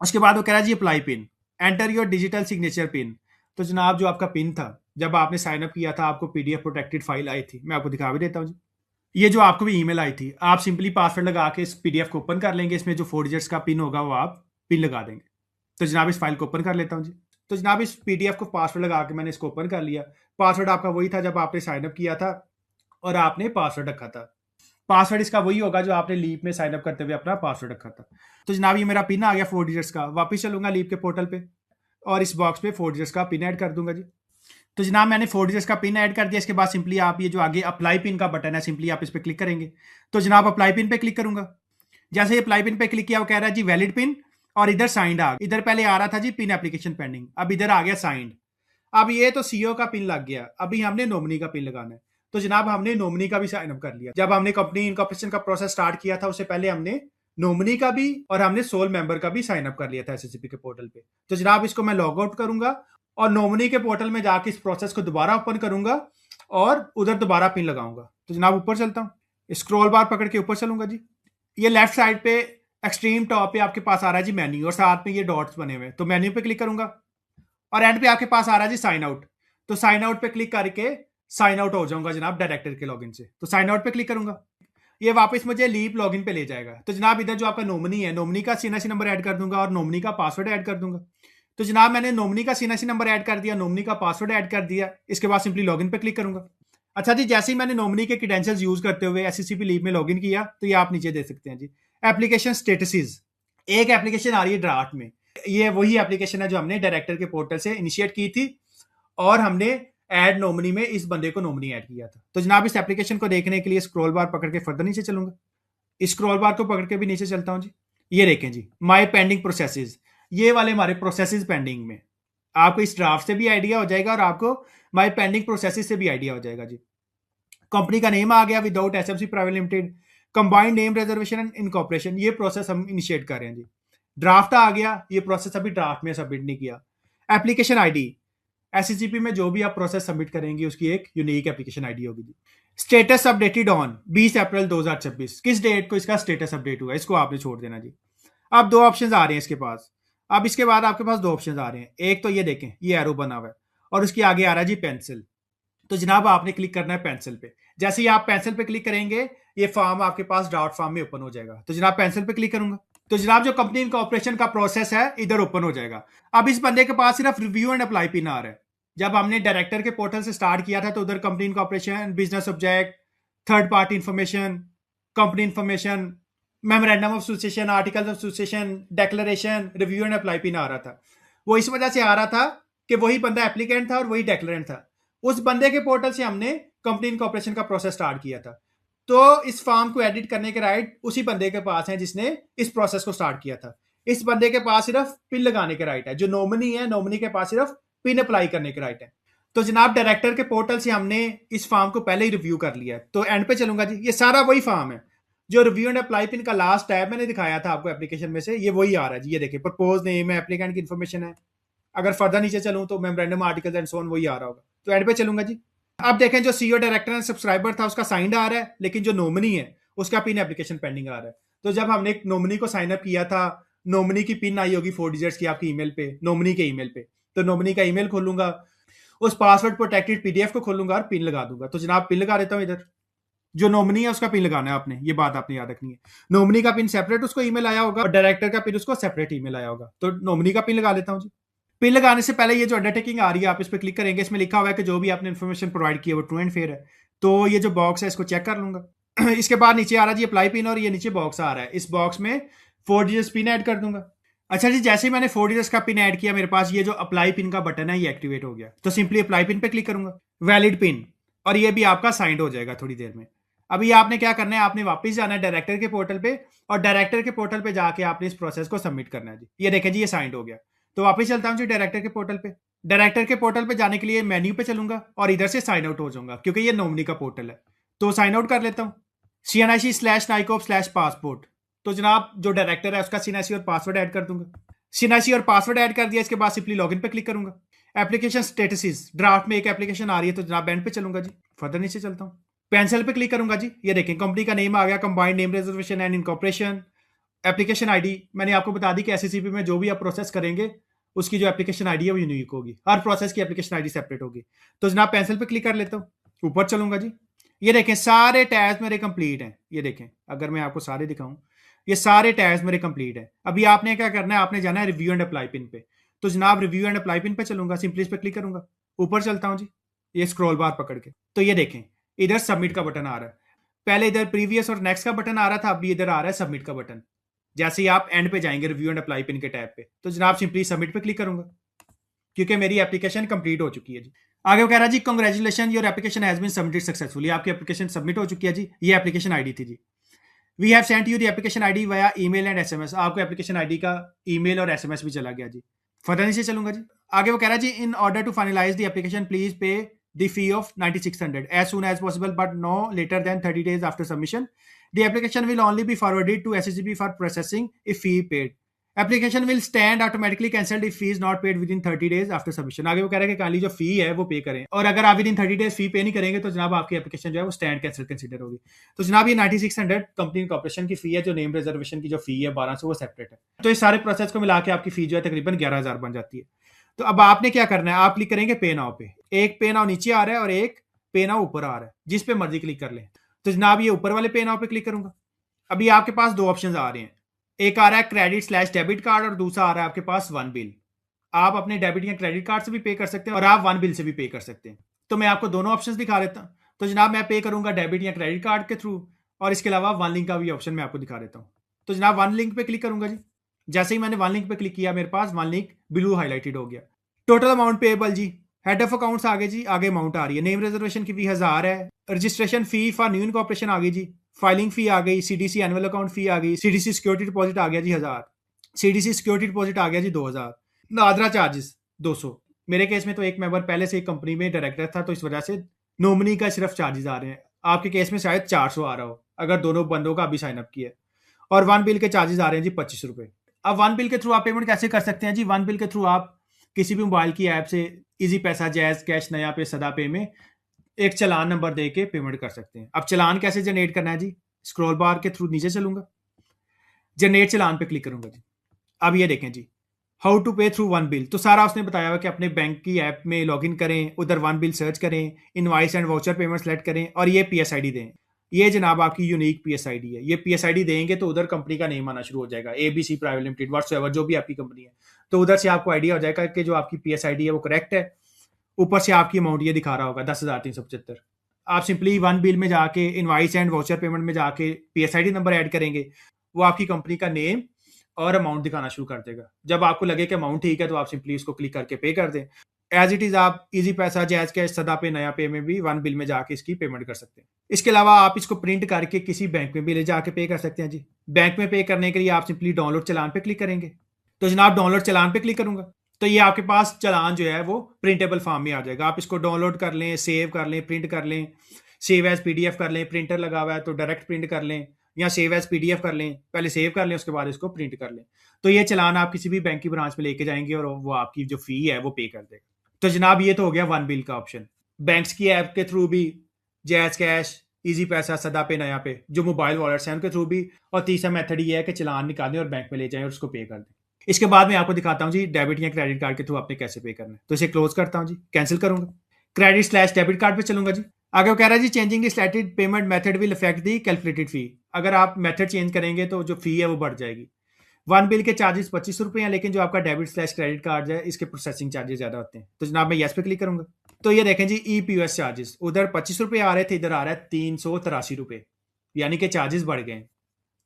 उसके बाद वो कह रहा है जी apply PIN, enter your digital signature PIN. तो जनाब जो आपका पिन था, जब आपने साइन अप किया था, आपको पीडीएफ प्रोटेक्टेड फाइल आई थी, मैं आपको दिखा भी देता हूँ जी। ये जो आपको भी ईमेल आई थी, आप सिंपली पासवर्ड लगा के इस पीडीएफ को ओपन कर लेंगे। इसमें जो 4 डिजिट्स का पिन होगा वो आप पिन लगा देंगे। तो जनाब इस फाइल को ओपन कर लेता हूँ जी। तो जनाब इस पीडीएफ को पासवर्ड लगा के मैंने इसको ओपन कर लिया। पासवर्ड आपका वही था जब आपने साइन अप किया था और आपने पासवर्ड रखा था। पासवर्ड इसका वही होगा जो आपने लीप में साइन अप करते हुए अपना पासवर्ड रखा था। तो जनाब ये मेरा पिन आ गया 4 डिजिट्स का। वापस चलूंगा लीप के पोर्टल पे और इस बॉक्स पे 4 डिजिट्स का पिन ऐड कर दूंगा जी। तो जनाब मैंने 4 डिजिट्स का पिन ऐड कर दिया। इसके बाद सिंपली आप ये जो आगे अप्लाई पिन का बटन है, सिंपली आप इस पर क्लिक करेंगे। तो जनाब अप्लाई पिन पे क्लिक करूंगा। जैसे ही अप्लाई पिन पे क्लिक किया, वो कह रहा है जी वैलिड पिन, और इधर साइंड आ, इधर पहले आ रहा था जी पिन एप्लीकेशन पेंडिंग, अब इधर आ गया साइंड। अब ये तो सीईओ का पिन लग गया, अभी हमने नॉमिनी का पिन लगाना है। तो जनाब हमने नॉमिनी का भी साइन अप कर लिया। जब हमने कंपनी इनकॉर्पोरेशन का प्रोसेस स्टार्ट किया था, उससे पहले हमने नॉमिनी का भी और हमने सोल मेंबर का भी साइन अप कर लिया था एसएससीपी के पोर्टल पे। तो जनाब इसको मैं लॉग आउट करूंगा और नॉमिनी के पोर्टल में जाके इस प्रोसेस को दोबारा ओपन करूंगा और उधर दोबारा पिन लगाऊंगा। तो जनाब ऊपर चलता हूँ, स्क्रॉल बार पकड़ के ऊपर चलूंगा जी। ये लेफ्ट साइड पे एक्सट्रीम टॉप पे आपके पास आ रहा है जी मेन्यू, और साथ में ये डॉट्स बने हुए। तो मेन्यू पे क्लिक करूंगा और एंड पे आपके पास आ रहा है जी साइन आउट। तो साइन आउट पे क्लिक करके साइन आउट हो जाऊंगा जनाब डायरेक्टर के लॉगिन से। तो साइन आउट पे क्लिक करूंगा, ये वापस मुझे लीप लॉगिन पे ले जाएगा। तो जनाब इधर जो आपका नॉमिनी है, नॉमिनी का सीएनएसी नंबर ऐड कर दूंगा और नॉमिनी का पासवर्ड ऐड कर दूंगा। तो जनाब मैंने नॉमिनी का सीएनएसी नंबर ऐड कर दिया, नॉमिनी का पासवर्ड ऐड कर दिया। इसके बाद सिंपली लॉगिन पे क्लिक करूंगा। अच्छा जी, जैसे ही मैंने नॉमिनी के क्रेडेंशियल्स यूज करते हुए एससीसीपी लीप में लॉगिन किया, तो ये आप नीचे देख सकते हैं जी एप्लीकेशन स्टेटसेस। एक एप्लीकेशन आ रही है ड्राफ्ट में, ये वही एप्लीकेशन है जो हमने डायरेक्टर के पोर्टल से इनिशिएट की थी और हमने ऐड नॉमिनी में इस बंदे को नॉमिनी ऐड किया था। तो जनाब इस एप्लीकेशन को देखने के लिए स्क्रॉल बार पकड़ के फर्दर नीचे चलूंगा। इस स्क्रॉल बार को पकड़ के भी नीचे चलता हूं जी। ये देखें जी माय पेंडिंग प्रोसेसेस, ये वाले हमारे प्रोसेसेस पेंडिंग में। आपको इस ड्राफ्ट से भी आइडिया हो जाएगा और आपको माय पेंडिंग प्रोसेसेस से भी आइडिया हो जाएगा जी। कंपनी का नेम आ गया without SFC private limited, combined name reservation and incorporation, ये प्रोसेस हम इनिशिएट कर रहे हैं जी। ड्राफ्ट आ गया, ये प्रोसेस अभी ड्राफ्ट में सबमिट नहीं किया। एप्लीकेशन आईडी, एससीसीपी में जो भी आप प्रोसेस सबमिट करेंगे उसकी एक यूनिक एप्लीकेशन आईडी होगी जी। स्टेटस अपडेटेड ऑन 20 अप्रैल 2026, किस डेट को इसका स्टेटस अपडेट हुआ, इसको आपने छोड़ देना जी। अब दो ऑप्शंस आ रहे हैं इसके पास। अब इसके बाद आपके पास दो ऑप्शंस आ रहे हैं, एक तो ये देखें ये एरो बना हुआ है और उसके आगे आ रहा है जी पेंसिल। तो जनाब आपने क्लिक करना है पेंसिल पे। जैसे ही आप पेंसिल पे क्लिक करेंगे, ये फॉर्म आपके पास डॉट फॉर्म में ओपन हो जाएगा। तो जनाब पेंसिल पे क्लिक करूंगा, तो जनाब जो कंपनी इनकॉर्पोरेशन का प्रोसेस है इधर ओपन हो जाएगा। अब इस बंदे के पास सिर्फ रिव्यू एंड अप्लाई पिन आ रहा है। जब हमने डायरेक्टर के पोर्टल से स्टार्ट किया था तो उधर company incorporation, business object, third party information, company information, memorandum of association, article of association, declaration, review and apply PIN आ रहा था। वो इस वजह से आ रहा था कि वही बंदा एप्लीकेंट था और वही डेक्लेरेंट था। उस बंदे के पोर्टल से हमने कंपनी इनकॉर्पोरेशन का प्रोसेस स्टार्ट किया था। तो इस फॉर्म को एडिट करने के राइट उसी बंदे के पास है जिसने इस प्रोसेस को स्टार्ट किया था। इस बंदे के पास सिर्फ पिन लगाने के राइट है। जो नॉमिनी है, नॉमिनी के पास सिर्फ पिन अप्लाई करने के राइट है। तो जनाब डायरेक्टर के पोर्टल से हमने इस फॉर्म को पहले ही रिव्यू कर लिया है। तो एंड पे चलूंगा जी, ये सारा वही फॉर्म है जो रिव्यू एंड अप्लाई पिन का लास्ट टैब मैंने दिखाया था आपको एप्लीकेशन में से, ये वही आ रहा है जी। ये देखिए प्रपोज नेम है, एप्लीकेंट की इन्फॉर्मेशन है। अगर फर्दर नीचे चलूं तो memorandum, articles and so on वही आ रहा होगा। तो एंड पे चलूंगा जी। अब देखें जो सीईओ, डायरेक्टर एंड सब्सक्राइबर था उसका साइंड आ रहा है, लेकिन जो नॉमिनी है उसका पिन एप्लीकेशन पेंडिंग आ रहा है। तो जब हमने एक नॉमिनी को साइन अप किया था, नॉमिनी की पिन आई होगी 4 डिजिट्स की आपकी ईमेल पे, नॉमिनी के ईमेल पे। तो नॉमिनी का ईमेल खोलूंगा, उस पासवर्ड प्रोटेक्टेड पीडीएफ को खोलूंगा और पिन लगा दूंगा। तो जनाब पिन लगा देता हूं। इधर जो नॉमिनी है उसका पिन लगाना है आपने, ये बात आपने याद रखनी है। नॉमिनी का पिन सेपरेट उसको ईमेल आया होगा और डायरेक्टर का पिन उसको सेपरेट ईमेल आया होगा। तो नॉमिनी का पिन लगा लेता हूं जी। पिन लगाने से पहले ये जो अंडरटेकिंग आ रही है आप इस पर क्लिक करेंगे, इसमें लिखा हुआ है कि जो भी आपने इन्फॉर्मेशन प्रोवाइड की है वो ट्रू एंड फेयर है। तो ये जो बॉक्स है इसको चेक कर लूंगा। इसके बाद नीचे आ रहा है जी अप्लाई पिन, और ये नीचे बॉक्स आ रहा है, इस बॉक्स में 4 डिजिट्स पिन ऐड कर दूंगा। अच्छा जी, जैसे ही मैंने 4 डिजिट्स का पिन ऐड किया, मेरे पास ये जो अप्लाई पिन का बटन है ये एक्टिवेट हो गया। तो सिंपली अप्लाई पिन पे क्लिक करूंगा, वैलिड पिन, और ये भी आपका साइंड हो जाएगा थोड़ी देर में। अभी आपने क्या करना है, आपने वापस जाना है डायरेक्टर के पोर्टल पे और डायरेक्टर के पोर्टल पे जाके आपने इस प्रोसेस को सबमिट करना है जी। ये देखें जी ये साइंड हो गया। तो वापस चलता हूँ जी डायरेक्टर के पोर्टल पे। डायरेक्टर के पोर्टल पे जाने के लिए मेन्यू पे चलूंगा और इधर से साइन आउट हो जाऊंगा क्योंकि ये नॉमिनी का पोर्टल है। तो साइन आउट कर लेता हूँ CNIC/NICOP/passport। तो जनाब जो डायरेक्टर है उसका CNIC और पासवर्ड ऐड कर दूंगा। CNIC और पासवर्ड ऐड कर दिया, इसके बाद सिंपली लॉगिन पे क्लिक करूंगा। एप्लीकेशन स्टेटसेस, ड्राफ्ट में एक एप्लीकेशन आ रही है तो जनाब एंड पे चलूंगा जी। फर्दर नीचे चलता हूँ, पेंसिल पे क्लिक करूंगा जी। ये देखें कंपनी का नेम आ गया, combined name reservation and incorporation. Application ID मैंने आपको बता दी कि एससीसीपी में जो भी आप प्रोसेस करेंगे उसकी जो एप्लीकेशन आईडी है वो यूनिक होगी, हर प्रोसेस की एप्लीकेशन आईडी सेपरेट होगी। तो जनाब पेंसिल पे क्लिक कर लेता हूँ, ऊपर चलूंगा जी। ये देखें सारे टैब्स मेरे कंप्लीट हैं। ये देखें अगर मैं आपको सारे दिखाऊं, ये सारे टैब्स मेरे कंप्लीट हैं। अभी आपने क्या करना है, आपने जाना है रिव्यू एंड अप्लाई पिन पे। तो जनाब रिव्यू एंड अप्लाई पिन पे चलूंगा, सिंपली इस पे क्लिक करूंगा, ऊपर चलता हूं जी, ये स्क्रॉल बार पकड़ के। तो ये देखें इधर सबमिट का बटन आ रहा है। पहले इधर प्रीवियस और नेक्स्ट का बटन आ रहा था, अभी इधर आ रहा है सबमिट का बटन। जैसे ही आप एंड पे जाएंगे रिव्यू एंड अप्लाई पिन के टैब पे, तो जनाब सिंपली सबमिट पे क्लिक करूंगा क्योंकि मेरी एप्लीकेशन कंप्लीट हो चुकी है जी। आगे वो कह रहा है जी congratulation your application has been submitted successfully. आपकी एप्लीकेशन सबमिट हो चुकी है जी। ये एप्लीकेशन आईडी थी जी। We have sent you the application ID via email and SMS. आपको एप्लीकेशन आईडी का ईमेल और एसएमएस भी चला गया जी। फर्दर नीचे चलूंगा जी। आगे वो कह रहा है जी in order to finalise the application please pay the fee of 9600 as soon as possible but no later than 30 days after submission. The application will only be forwarded to SCCP for processing if fee paid. Application will stand automatically cancelled if fee is not paid within 30 days after submission. आगे वो कह रहा है कि काली जो फी है वो पे करें, और अगर आप विदिन 30 days फी पे नहीं करेंगे तो जनाब आपकी एप्लीकेशन जो है वो स्टैंड कैंसिल कंसीडर होगी। तो जनाब ये 9600 कंपनी कॉर्पोरेशन की फी है, जो नेम रिजर्वेशन की जो फी है 1200 वो सेपरेट है। तो इस सारे प्रोसेस को मिला के आपकी फी जो है तकरीबन 11000 बन जाती है। तो अब आपने क्या करना है, आप क्लिक करेंगे पे नाउ पे। एक पे नाउ नीचे आ रहा है और एक पे नाउ ऊपर आ रहा है, जिस पे मर्जी क्लिक कर लें। तो जनाब ये ऊपर वाले पे नाउ पे क्लिक करूंगा। अभी आपके पास दो ऑप्शंस आ रहे हैं, एक आ रहा है क्रेडिट/डेबिट कार्ड और दूसरा आ रहा है आपके पास वन बिल। आप अपने डेबिट या क्रेडिट कार्ड से भी पे कर सकते हैं और आप वन बिल से भी पे कर सकते हैं। तो मैं आपको दोनों ऑप्शंस दिखा देता हूं। तो जनाब मैं पे करूंगा डेबिट या क्रेडिट कार्ड के थ्रू, और इसके अलावा वन लिंक का भी ऑप्शन मैं आपको दिखा देता हूं। तो जनाब वन लिंक पे क्लिक करूंगा जी। जैसे ही मैंने वन लिंक पे क्लिक किया मेरे पास वन लिंक ब्लू हाईलाइटेड हो गया। टोटल अमाउंट पेएबल जी, हेड ऑफ अकाउंट्स आ गए जी, आगे अमाउंट आ रही है। नेम रिजर्वेशन की फी 1000 है। Registration fee for new incorporation आ गई जी। फाइलिंग फी आ गई, सीडीसी एनुअल अकाउंट फी आ गई, सीडीसी सिक्योरिटी डिपॉजिट आ गया जी 1000, सीडीसी सिक्योरिटी डिपॉजिट आ गया जी 2000, नादरा चार्जेस 200। मेरे केस में तो एक मेंबर पहले से एक कंपनी में डायरेक्टर था, तो इस वजह से नॉमिनी का सिर्फ चार्जेस आ रहे हैं। आपके केस में शायद 400 आ रहा हो अगर दोनों बंदों का अभी साइन अप किया। और वन बिल के चार्जेस आ रहे हैं जी 25 रुपए। अब वन बिल के थ्रू आप पेमेंट कैसे कर सकते हैं जी। वन बिल के थ्रू आप किसी भी मोबाइल की ऐप से इजी पैसा, जैज कैश, नया पे, सदा पे में एक चलान नंबर दे के पेमेंट कर सकते हैं। अब चलान कैसे जनरेट करना है जी, स्क्रॉल बार के थ्रू नीचे चलूंगा, जनरेट चलान पे क्लिक करूंगा जी। अब ये देखें जी, हाउ टू पे थ्रू वन बिल। तो सारा उसने बताया हुआ कि अपने बैंक की ऐप में लॉगिन करें, उधर वन बिल सर्च करें, invoice and voucher payment select करें और ये पीएसआईडी दें। ये जनाब आपकी यूनिक पीएसआईडी है। ये पीएसआईडी देंगे तो उधर कंपनी का नेम आना शुरू हो जाएगा, एबीसी प्राइवेट लिमिटेड, व्हाट्सएवर जो भी आपकी कंपनी है। तो उधर से आपको आइडिया हो जाएगा कि जो आपकी पीएसआईडी है वो करेक्ट है। ऊपर से आपकी अमाउंट ये दिखा रहा होगा 10,375। आप सिंपली वन बिल में जाके इनवाइस एंड वाउचर पेमेंट में जाके पीएसआईडी नंबर ऐड करेंगे, वो आपकी कंपनी का नेम और अमाउंट दिखाना शुरू कर देगा। जब आपको लगे कि अमाउंट ठीक है तो आप सिंपली इसको क्लिक करके पे कर दें। एज इट इज आप इजी पैसा, जैज कैश, सदा पे, नया पे में भी वन बिल में जाके इसकी पेमेंट कर सकते हैं। इसके अलावा आप इसको प्रिंट करके किसी बैंक में भी ले जाके पे कर सकते हैं जी। बैंक में पे करने के लिए आप सिंपली डाउनलोड चलान पे क्लिक करेंगे। तो जनाब डाउनलोड चलान पे क्लिक करूंगा तो ये आपके पास चलान जो है वो प्रिंटेबल फॉर्म में आ जाएगा। आप इसको डाउनलोड कर लें, सेव कर लें, प्रिंट कर लें, सेव एज पीडीएफ कर लें, प्रिंटर लगा हुआ है तो डायरेक्ट प्रिंट कर लें, या सेव एज पीडीएफ कर लें, पहले सेव कर लें उसके बाद इसको प्रिंट कर लें। तो ये चलान आप किसी भी बैंक की ब्रांच में लेके जाएंगे और वो आपकी जो फी है वो पे कर देगा। तो जनाब ये तो हो गया वन बिल का ऑप्शन। बैंक्स की ऐप के थ्रू भी, जैज कैश, इजी पैसा, सदा पे, नया पे, जो मोबाइल वॉलेट्स हैं उनके थ्रू भी, और तीसरा मेथड ये है कि चलान निकालें और बैंक में ले जाएं और उसको पे कर दें। इसके बाद मैं आपको दिखाता हूं जी डेबिट या क्रेडिट कार्ड के थ्रू आपने कैसे पे करना है। तो इसे क्लोज करता हूं जी, कैंसिल करूंगा, क्रेडिट/डेबिट कार्ड पे चलूंगा जी। आगे वो कह रहा है जी changing the selected payment method will affect the calculated fee. अगर आप मेथड चेंज करेंगे तो जो फी है वो बढ़ जाएगी। वन बिल के चार्जेस 25 रुपए हैं, लेकिन जो आपका डेबिट/क्रेडिट कार्ड है इसके प्रोसेसिंग चार्जेस ज्यादा होते हैं। तो जनाब मैं यस पे क्लिक करूंगा तो ये देखें जी ईपीयूएस चार्जेस उधर 25 रुपए आ रहे थे, इधर आ रहा है 383 रुपए, यानी कि चार्जेस बढ़ गए।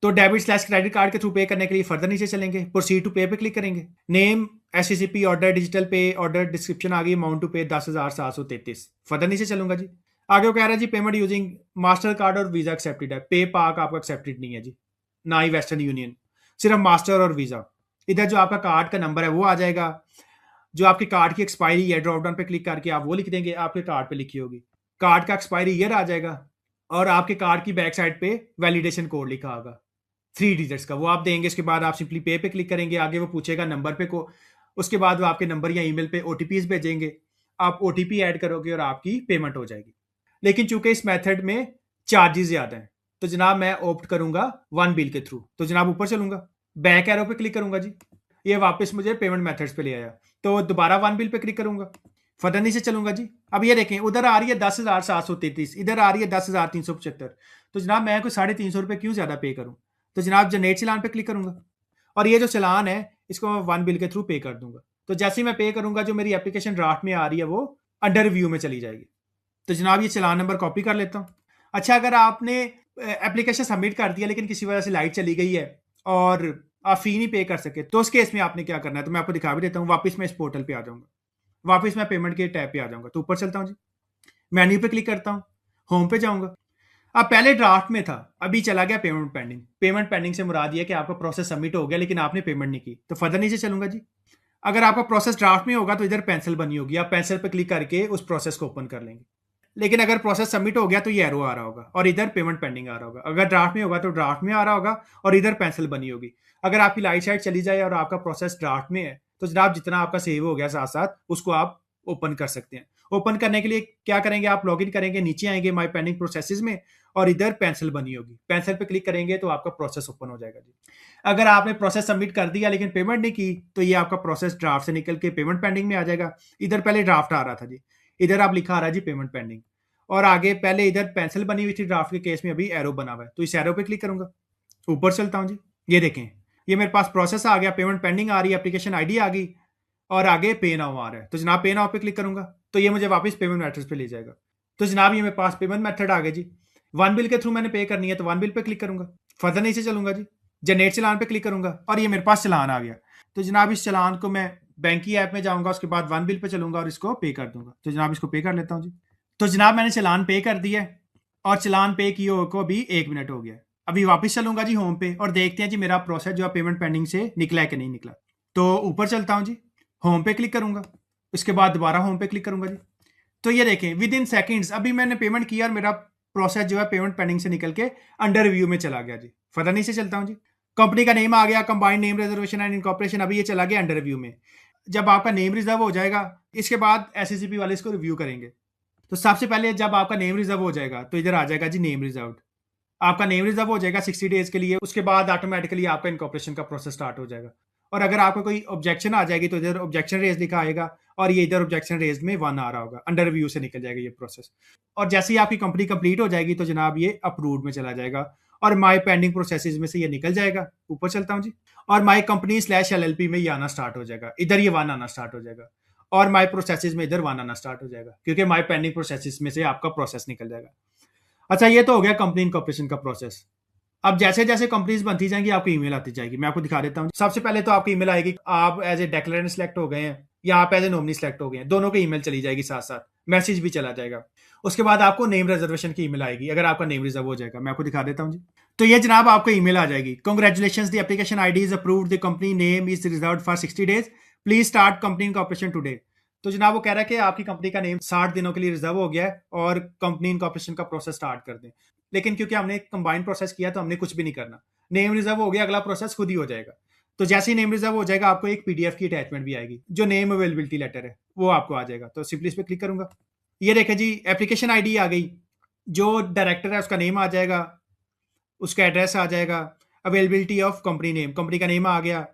तो डेबिट/क्रेडिट कार्ड के थ्रू पे करने के लिए फर्दर नीचे चलेंगे, प्रोसीड टू पे पे क्लिक करेंगे। नेम एससीसीपी ऑर्डर, डिजिटल पे ऑर्डर, डिस्क्रिप्शन आ गई, अमाउंट टू पे 10,733। फर्दर नीचे चलूंगा जी। आगे वो कह रहा है जी पेमेंट यूजिंग मास्टर कार्ड और वीजा एक्सेप्टेड है। पे पाक आपका एक्सेप्टेड नहीं है जी, ना ही वेस्टर्न यूनियन, सिर्फ मास्टर और वीजा। इधर जो आपका कार्ड का नंबर है वो आ जाएगा, जो आपके कार्ड की एक्सपायरी है, ड्रॉप डाउन पे क्लिक करके आप वो लिख देंगे, आपके कार्ड पे लिखी होगी। कार्ड का एक्सपायरी ईयर आ जाएगा और आपके कार्ड की बैक साइड पे वैलिडेशन कोड लिखा होगा 3 डिजिट्स का, वो आप देंगे। इसके बाद आप सिंपली पे क्लिक करेंगे, आगे वो पूछेगा नंबर पे को, उसके बाद वो आपके नंबर या ईमेल पे ओटीपीज भेजेंगे, आप ओटीपी ऐड करोगे और आपकी पेमेंट हो जाएगी। लेकिन चूंकि इस मेथड में चार्जेस ज्यादा हैं, तो जनाब मैं ऑप्ट करूंगा वन बिल के थ्रू। तो जनाब ऊपर चलूंगा, बैक एरो पे क्लिक करूंगा जी, ये वापस मुझे पेमेंट मेथड्स पे ले आया। तो दोबारा वन बिल पे क्लिक करूंगा, फर्दर नीचे चलूंगा जी। अब ये देखें, उधर आ रही है 10,733, इधर आ रही है 10,375। तो जनाब मैं कोई 350 रुपये क्यों ज्यादा पे करूं? तो जनाब जनरेट चलान पे क्लिक करूंगा और ये जो चलान है इसको मैं वन बिल के थ्रू पे कर दूंगा। तो जैसे ही मैं पे करूंगा, जो मेरी एप्लीकेशन ड्राफ्ट में आ रही है वो अंडर रिव्यू में चली जाएगी। तो जनाब ये चलान नंबर कॉपी कर लेता हूँ। अच्छा, अगर आपने एप्लीकेशन सबमिट कर दिया लेकिन किसी वजह से लाइट चली गई है और आप फी नहीं पे कर सके, तो उस केस में आपने क्या करना है, तो मैं आपको दिखा भी देता हूँ। वापस मैं इस पोर्टल पे आ जाऊंगा, वापस मैं पेमेंट के टैब पे आ जाऊंगा। तो ऊपर चलता हूँ जी, मेन्यू पे क्लिक करता हूँ, होम पे जाऊंगा। अब पहले ड्राफ्ट में था, अभी चला गया पेमेंट पेंडिंग। पेमेंट पेंडिंग से मुराद ये कि आपका प्रोसेस सबमिट हो गया लेकिन आपने पेमेंट नहीं की। तो फर्दर नीचे चलूंगा जी। अगर आपका प्रोसेस ड्राफ्ट में होगा तो इधर पेंसिल बनी होगी, आप पेंसिल पे क्लिक करके उस प्रोसेस को ओपन कर लेंगे। लेकिन अगर प्रोसेस सबमिट हो गया तो ये एरो आ रहा होगा और इधर पेमेंट पेंडिंग आ रहा होगा। अगर ड्राफ्ट में होगा तो ड्राफ्ट में आ रहा होगा और इधर पेंसिल बनी होगी। अगर आपकी लाइट साइड चली जाए और आपका प्रोसेस ड्राफ्ट में है, तो जनाब जितना आपका सेव हो गया साथ साथ उसको आप ओपन कर सकते हैं। ओपन करने के लिए क्या करेंगे, आप लॉगिन करेंगे, नीचे आएंगे माई पेंडिंग प्रोसेसेस में और इधर पेंसिल बनी होगी, पेंसिल पे क्लिक करेंगे तो आपका प्रोसेस ओपन हो जाएगा जी। अगर आपने प्रोसेस सबमिट कर दिया लेकिन पेमेंट नहीं की, तो ये आपका प्रोसेस ड्राफ्ट से निकल के पेमेंट पेंडिंग में आ जाएगा। इधर पहले ड्राफ्ट आ रहा था जी, इधर आप लिखा आ रहा है जी पेमेंट पेंडिंग, और आगे पहले इधर पेंसिल बनी हुई थी ड्राफ्ट के केस में, अभी एरो बना हुआ है। तो इस एरो पे क्लिक करूंगा, ऊपर चलता हूं जी। ये देखें, ये मेरे पास प्रोसेस आ गया, पेमेंट पेंडिंग आ रही है, एप्लीकेशन आईडी आ गई और आगे पे नाउ आ रहा है। तो जनाब पे नाउ पे क्लिक करूंगा तो ये मुझे वापस पेमेंट मेथड पे ले जाएगा। तो जनाब ये मेरे पास पेमेंट मेथड आ गया जी। वन बिल के थ्रू मैंने पे करनी है तो वन बिल पे क्लिक करूंगा, फर्दर नीचे चलूंगा जी, जनरेट चलान पे क्लिक करूंगा और ये मेरे पास चलान आ गया। तो जनाब इस चलान को मैं बैंक की ऐप में जाऊंगा, उसके बाद वन बिल पे चलूंगा और इसको पे कर दूंगा। तो जनाब इसको पे कर लेता हूँ जी। तो जनाब मैंने चलान पे कर दिया और चलान पे किए को अभी 1 मिनट हो गया। अभी वापस चलूंगा जी होम पे और देखते हैं जी मेरा प्रोसेस जो है पेमेंट पेंडिंग से निकला है कि नहीं निकला। तो ऊपर चलता हूँ जी, होम पे क्लिक करूंगा, उसके बाद दोबारा होम पे क्लिक करूंगा जी। तो ये देखें विद इन सेकेंड्स अभी मैंने पेमेंट किया और मेरा प्रोसेस जो है पेमेंट पेंडिंग से निकल के अंडर रिव्यू में चला गया जी। फर्दर नीचे चलता हूँ जी, कंपनी का नेम आ गया, combined name reservation and incorporation, अभी ये चला गया अंडर रिव्यू में। जब आपका नेम रिजर्व हो जाएगा, इसके बाद एसएससीपी वाले इसको रिव्यू करेंगे। तो सबसे पहले जब आपका नेम रिजर्व हो जाएगा तो इधर आ जाएगा जी नेम रिजर्व। आपका नेम रिजर्व हो जाएगा 60 डेज के लिए, उसके बाद ऑटोमेटिकली आपका इनकॉर्पोरेशन का प्रोसेस स्टार्ट हो जाएगा। और अगर आपको कोई ऑब्जेक्शन आ जाएगी तो इधर ऑब्जेक्शन रेज लिखा आएगा और ये इधर ऑब्जेक्शन रेज में 1 आ रहा होगा, अंडर रिव्यू से निकल जाएगा ये प्रोसेस। और जैसे ही आपकी कंपनी कंप्लीट हो जाएगी तो जनाब ये अप्रूव्ड में चला जाएगा और माई पेंडिंग प्रोसेसेस में से ये निकल जाएगा। ऊपर चलता हूँ जी, और माई कंपनी /LLP में ये आना स्टार्ट हो जाएगा, इधर ये 1 आना स्टार्ट हो जाएगा और माई प्रोसेसेस में इधर 1 आना स्टार्ट हो जाएगा, क्योंकि माई पेंडिंग प्रोसेसेस में से आपका प्रोसेस निकल जाएगा। अच्छा, ये तो हो गया कंपनी इनकॉर्पोरेशन का प्रोसेस। अब जैसे जैसे कंपनीज बनती जाएंगी आपको ईमेल आती जाएगी, मैं आपको दिखा देता हूँ। सबसे पहले तो आपकी ईमेल आएगी, आप एज ए डेक्लेरेंट सेलेक्ट हो गए हैं या आप एज ए नॉमिनी सेलेक्ट हो गए हैं, दोनों की ईमेल चली जाएगी, साथ साथ मैसेज भी चला जाएगा। उसके बाद आपको नेम रिजर्वेशन की ईमेल आएगी, अगर आपका नेम रिजर्व हो जाएगा। मैं आपको दिखा देता हूँ जी। तो ये जनाब आपको ईमेल आ जाएगी, congratulations the application ID is approved, the company name is reserved for 60 days, please start company incorporation today. तो जनाब वो कह रहा है कि आपकी कंपनी का नेम 60 दिनों के लिए रिजर्व हो गया है और कंपनी इनकॉर्पोरेशन का प्रोसेस स्टार्ट कर दें। लेकिन क्योंकि हमने कंबाइंड प्रोसेस किया तो हमने कुछ भी नहीं करना, नेम रिजर्व हो गया, अगला प्रोसेस खुद ही हो जाएगा। तो जैसे ही नेम रिजर्व हो जाएगा आपको एक पीडीएफ की अटैचमेंट भी आएगी, जो नेम अवेलेबिलिटी लेटर है वो आपको आ जाएगा। तो सिंपली इस पर क्लिक करूंगा, ये देखें जी एप्लीकेशन आईडी आ गई, जो डायरेक्टर है उसका नेम आ जाएगा, उसका एड्रेस आ जाएगा, availability of company name, company का नेम आ गया।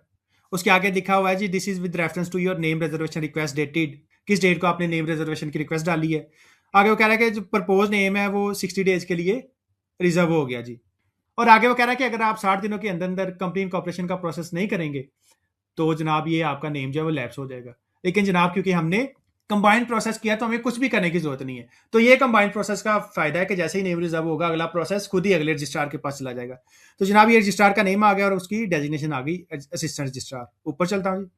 उसके आगे लिखा हुआ है जी this is with reference to your name reservation request dated, किस डेट को आपने नेम रिजर्वेशन की रिक्वेस्ट डाली है। आगे वो कह रहा है कि जो प्रपोज नेम है वो 60 डेज के लिए रिजर्व हो गया जी। और आगे वो कह रहा है कि अगर आप 60 दिनों के अंदर अंदर कंपनी इनकॉर्पोरेशन का प्रोसेस नहीं करेंगे तो जनाब ये आपका नेम जो है वो लैप्स हो जाएगा। लेकिन जनाब क्योंकि हमने कंबाइंड प्रोसेस किया तो हमें कुछ भी करने की जरूरत नहीं है। तो ये कंबाइंड प्रोसेस का फायदा है कि जैसे ही नेम रिजर्व होगा अगला प्रोसेस खुद ही अगले रजिस्ट्रार के पास चला जाएगा। तो जनाब ये रजिस्ट्रार का नेम आ गया और उसकी डेजिग्नेशन आ गई असिस्टेंट रजिस्ट्रार। ऊपर चलता हूँ जी,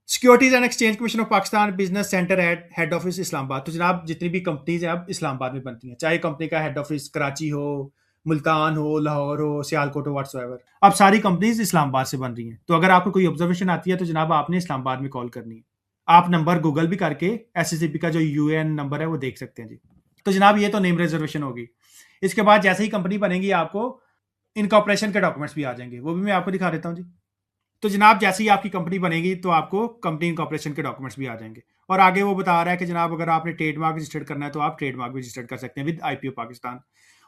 Securities and Exchange Commission of Pakistan business centre at head office Islamabad. तो जनाब जितनी भी कंपनीज हैं अब इस्लामाबाद में बनती हैं, चाहे कंपनी का हेड ऑफिस कराची हो, मुल्तान हो, लाहौर हो, सियालकोट हो, व्हाट्सएवर, अब सारी कंपनीज इस्लामाबाद से बन रही हैं। तो अगर आपको कोई ऑब्जर्वेशन आती है तो जनाब आपने इस्लामाबाद में कॉल करनी है। आप नंबर गूगल भी करके एससीसीपी का जो यूएएन नंबर है वो देख सकते हैं जी। तो जनाब ये तो नेम रिजर्वेशन होगी। इसके बाद जैसे ही कंपनी बनेगी आपको इनकॉर्पोरेशन के डॉक्यूमेंट्स भी आ जाएंगे, वो भी मैं आपको दिखा देता हूँ जी। तो जनाब जैसे ही आपकी कंपनी बनेगी तो आपको कंपनी इनकॉर्पोरेशन के डॉक्यूमेंट्स भी आ जाएंगे, और आगे वो बता रहा है कि जनाब अगर आपने ट्रेडमार्क रजिस्टर्ड करना है तो आप ट्रेडमार्क भी रजिस्टर्ड कर सकते हैं विद आईपीओ पाकिस्तान।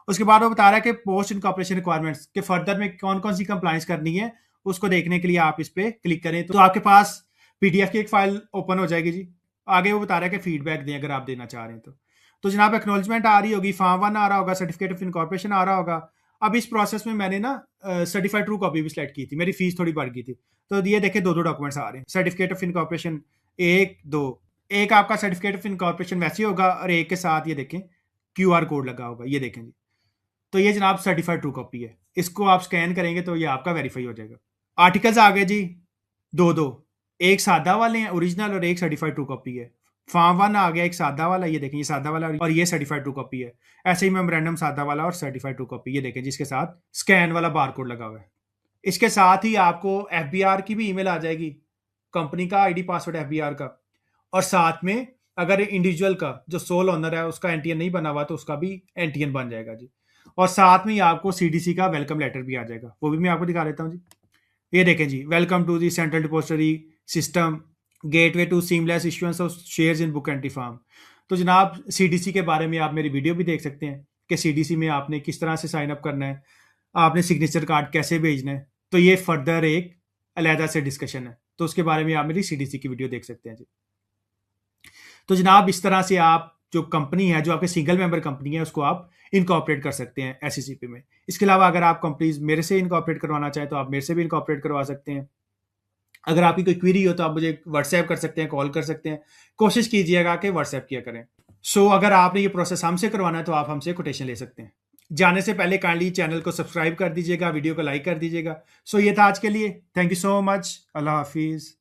उसके बाद वो बता रहा है कि पोस्ट इनकॉर्पोरेशन रिक्वायरमेंट्स के फर्दर में कौन कौन सी कंप्लाइंस करनी है, उसको देखने के लिए आप इस पर क्लिक करें तो आपके पास पीडीएफ की एक फाइल ओपन हो जाएगी जी। आगे वो बता रहा है कि फीडबैक दें अगर आप देना चाह रहे हैं तो जनाब एक्नॉलेजमेंट आ रही होगी, फार्म 1 आ रहा होगा, सर्टिफिकेट ऑफ इनकॉर्पोरेशन आ रहा होगा। अब इस प्रोसेस में मैंने ना सर्टिफाइड ट्रू कॉपी भी सिलेक्ट की थी, मेरी फीस थोड़ी बढ़ गई थी, तो ये देखे दो डॉक्यूमेंट्स आ रहे हैं, सर्टिफिकेट ऑफ इनकॉर्पोरेशन 1 2। एक आपका सर्टिफिकेट ऑफ इनकॉर्पोरेशन वैसे होगा और एक के साथ ये देखें क्यूआर कोड लगा होगा, ये देखें जी। तो ये जनाब सर्टिफाइड ट्रू कॉपी है, इसको आप स्कैन करेंगे तो ये आपका वेरीफाई हो जाएगा। आर्टिकल्स आ गए जी, दो, एक सादा वाले हैं ओरिजिनल और एक सर्टिफाइड ट्रू कॉपी है। फार्म 1 आ गया एक सादा वाला, ये देखें ये सादा वाला और ये सर्टिफाइड ट्रू कॉपी है। ऐसे ही मेमोरेंडम सादा वाला और सर्टिफाइड ट्रू कॉपी, ये देखें जिसके साथ स्कैन वाला बारकोड लगा हुआ है। इसके साथ ही आपको एफबीआर की भी ईमेल आ जाएगी, कंपनी का आईडी पासवर्ड एफबीआर का, और साथ में अगर इंडिविजुअल का जो सोल ओनर है उसका एनटीएन नहीं बना हुआ तो उसका भी एनटीएन बन जाएगा जी। और साथ में ही आपको सीडीसी का वेलकम लेटर भी आ जाएगा, वो भी मैं आपको दिखा देता हूँ जी। ये देखें जी, welcome to the central depository system, gateway to seamless issuance of shares in book entry form. तो जनाब सीडीसी के बारे में आप मेरी वीडियो भी देख सकते हैं कि सीडीसी में आपने किस तरह से साइन अप करना है, आपने सिग्नेचर कार्ड कैसे भेजना है, तो ये फर्दर एक अलहदा से डिस्कशन है, तो उसके बारे में आप मेरी सीडीसी की वीडियो देख सकते हैं जी। तो जनाब इस तरह से आप जो कंपनी है, जो आपके सिंगल मेंबर कंपनी है, उसको आप इनकॉर्पोरेट कर सकते हैं एससीसीपी में। इसके अलावा अगर आप कंपनीज मेरे से इनकॉर्पोरेट करवाना चाहें तो आप मेरे से भी इनकॉर्पोरेट करवा सकते हैं। अगर आपकी कोई क्वेरी हो तो आप मुझे व्हाट्सएप कर सकते हैं, कॉल कर सकते हैं, कोशिश कीजिएगा कि व्हाट्सएप किया करें। अगर आपने ये प्रोसेस हमसे करवाना है तो आप हमसे कोटेशन ले सकते हैं। जाने से पहले काइंडली चैनल को सब्सक्राइब कर दीजिएगा, वीडियो को लाइक कर दीजिएगा। ये था आज के लिए, थैंक यू सो मच, अल्लाह हाफिज़।